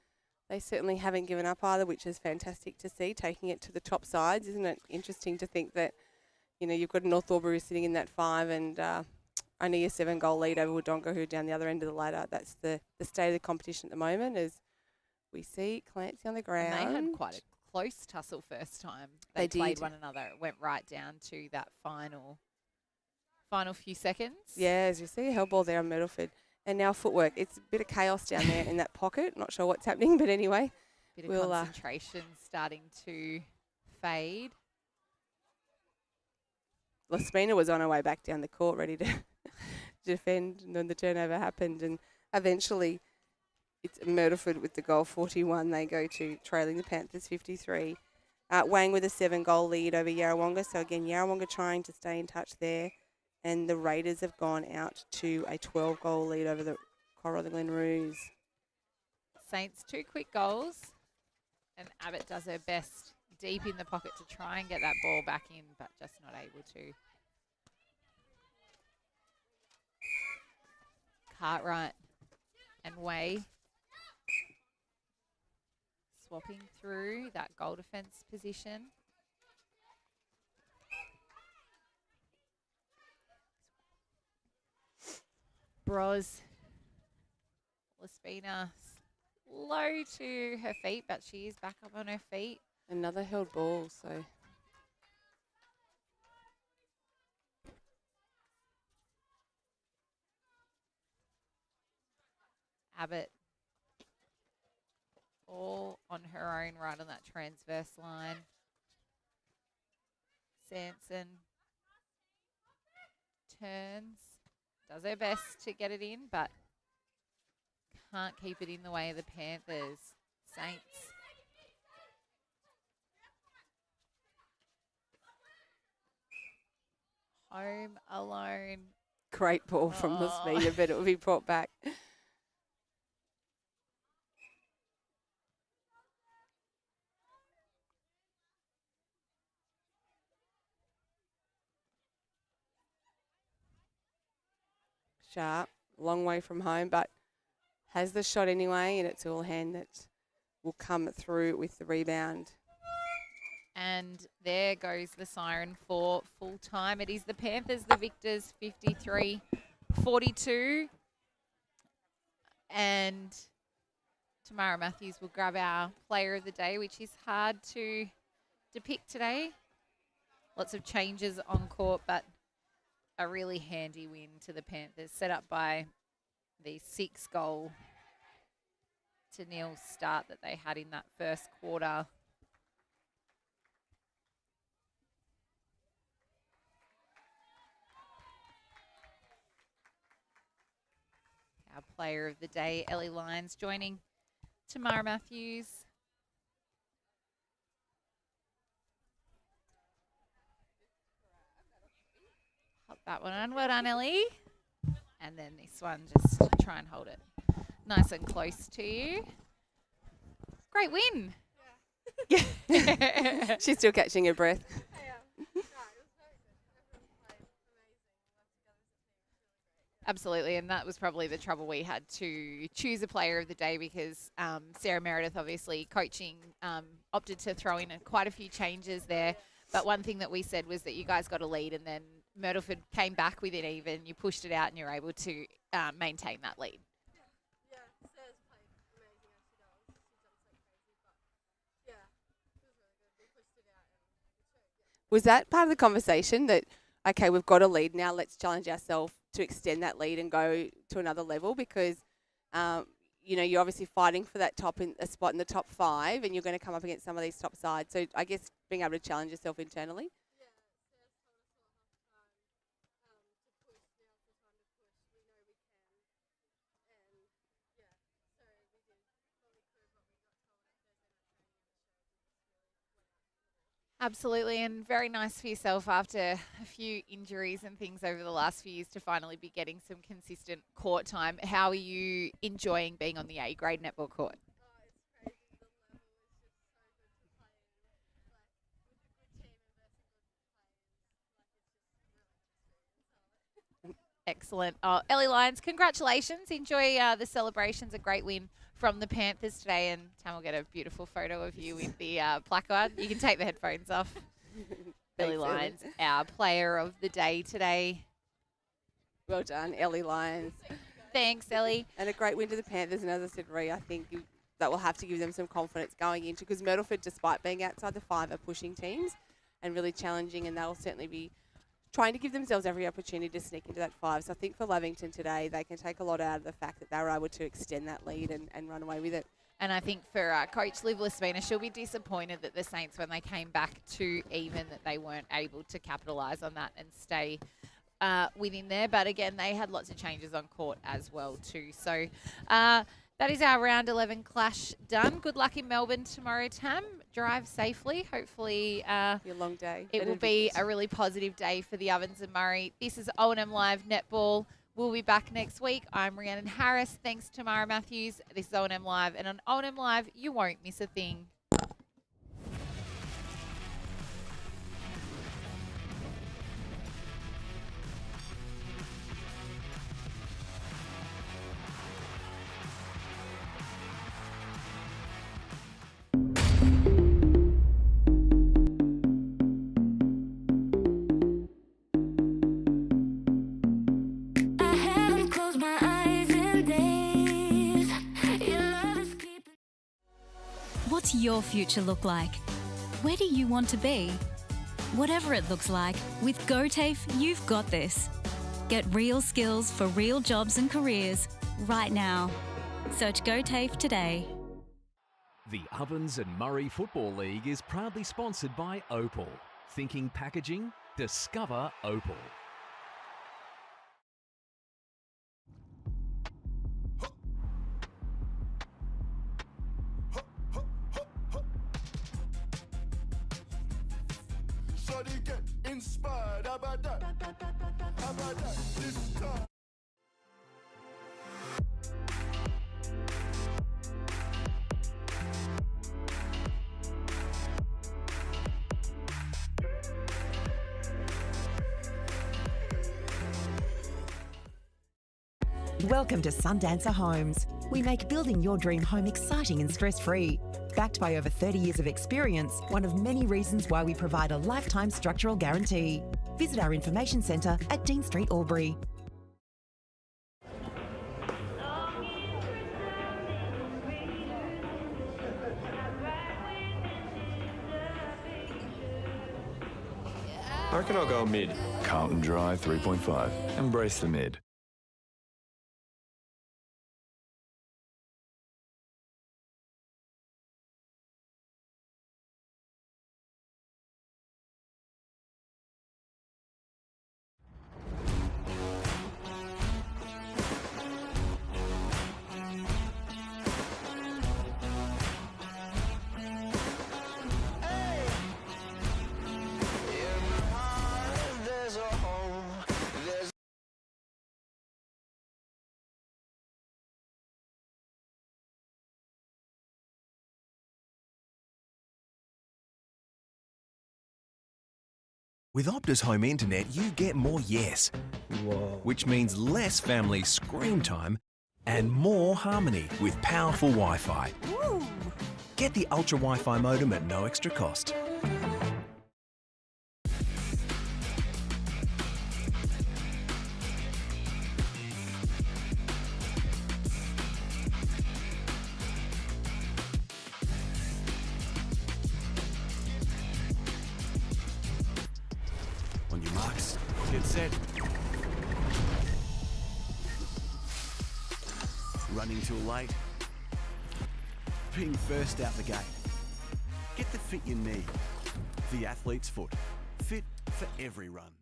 they certainly haven't given up either, which is fantastic to see, taking it to the top sides. Isn't it interesting to think that, you know, you've got North Albury sitting in that 5 and only a 7-goal lead over Wodonga, who are down the other end of the ladder. That's the state of the competition at the moment, as we see Clancy on the ground. And they had quite a close tussle first time. They played one another. It went right down to that final few seconds. Yeah, as you see, a held ball there on Myrtleford. And now footwork. It's a bit of chaos down there in that pocket. Not sure what's happening, but anyway. Bit of concentration starting to fade. Laspina was on her way back down the court, ready to defend, and then the turnover happened. And eventually it's Myrtleford with the goal, 41. They go to trailing the Panthers, 53. Wang with a 7-goal lead over Yarrawonga. So again, Yarrawonga trying to stay in touch there. And the Raiders have gone out to a 12-goal lead over the Coral Glen Roos. Saints 2 quick goals, and Abbott does her best deep in the pocket to try and get that ball back in, but just not able to. Cartwright and Way swapping through that goal defence position. Bros. Lespina low to her feet, but she is back up on her feet. Another held ball, so. Abbott all on her own right on that transverse line. Sanson turns, does her best to get it in, but can't keep it in the way of the Panthers. Saints. Home alone. Great ball from Lespina, but it will be brought back. Sharp, long way from home, but has the shot anyway, and it's all hand that will come through with the rebound. And there goes the siren for full time. It is the Panthers, the victors, 53-42. And Tamara Matthews will grab our player of the day, which is hard to depict today. Lots of changes on court, but a really handy win to the Panthers, set up by the 6-goal to nil start that they had in that first quarter. Our player of the day, Ellie Lyons, joining Tamara Matthews. Hop that one on. Well done, Ellie. And then this one, just try and hold it nice and close to you. Great win. Yeah. She's still catching her breath. Absolutely, and that was probably the trouble we had to choose a player of the day because Sarah Meredith, obviously coaching, opted to throw in quite a few changes there. But one thing that we said was that you guys got a lead and then Myrtleford came back with it even. You pushed it out and you're able to maintain that lead. Yeah, Sarah's played amazing as she does. She's done so crazy, but yeah, it was really good. We pushed it out and it showed, yeah. Was that part of the conversation that, okay, we've got a lead now, let's challenge ourselves to extend that lead and go to another level? Because, you know, you're obviously fighting for that a spot in the top 5 and you're going to come up against some of these top sides. So I guess being able to challenge yourself internally. Yeah, Sarah's told us all half the time to push. Now's the time to push. We know we can. And yeah, so we did what we could, what we got told at Thursday night training, and it showed. Absolutely, and very nice for yourself after a few injuries and things over the last few years to finally be getting some consistent court time. How are you enjoying being on the A-grade netball court? Oh, it's crazy. The level is just so good to play in. Like, with a good team and versus good players. Like, it's just really good experience. Excellent. Oh, Ellie Lyons, congratulations. Enjoy the celebrations. A great win from the Panthers today. And Tam will get a beautiful photo of you with the placard. You can take the headphones off. Ellie Lyons, our player of the day today. Well done, Ellie Lyons. Thanks, Ellie. And a great win to the Panthers. And as I said, Rhea, I think that will have to give them some confidence going into, because Myrtleford, despite being outside the 5, are pushing teams and really challenging, and they'll certainly be trying to give themselves every opportunity to sneak into that 5. So I think for Lavington today, they can take a lot out of the fact that they were able to extend that lead and run away with it. And I think for Coach Liv Lespina, she'll be disappointed that the Saints, when they came back to even, that they weren't able to capitalise on that and stay within there. But again, they had lots of changes on court as well too. So that is our round 11 clash done. Good luck in Melbourne tomorrow, Tam. Drive safely. Hopefully Your long day. it will be a really positive day for the Ovens and Murray. This is O&M Live Netball. We'll be back next week. I'm Rhiannon Harris. Thanks to Tamara Matthews. This is O&M Live. And on O&M Live, you won't miss a thing. What's your future look like? Where do you want to be? Whatever it looks like, with GoTAFE, you've got this. Get real skills for real jobs and careers right now. Search GoTAFE today. The Ovens and Murray Football League is proudly sponsored by Opal. Thinking packaging? Discover Opal. Shawty get inspired, how about that? How about that? This time. Welcome to Sundancer Homes. We make building your dream home exciting and stress-free. Backed by over 30 years of experience, one of many reasons why we provide a lifetime structural guarantee. Visit our information centre at Dean Street, Albury. I reckon I'll go mid. Carlton Drive 3.5. Embrace the mid. With Optus Home Internet, you get more yes. Which means less family screen time and more harmony with powerful Wi-Fi. Get the Ultra Wi-Fi modem at no extra cost. On your marks, get set. Running too late. Being first out the gate. Get the fit you need. The athlete's foot. Fit for every run.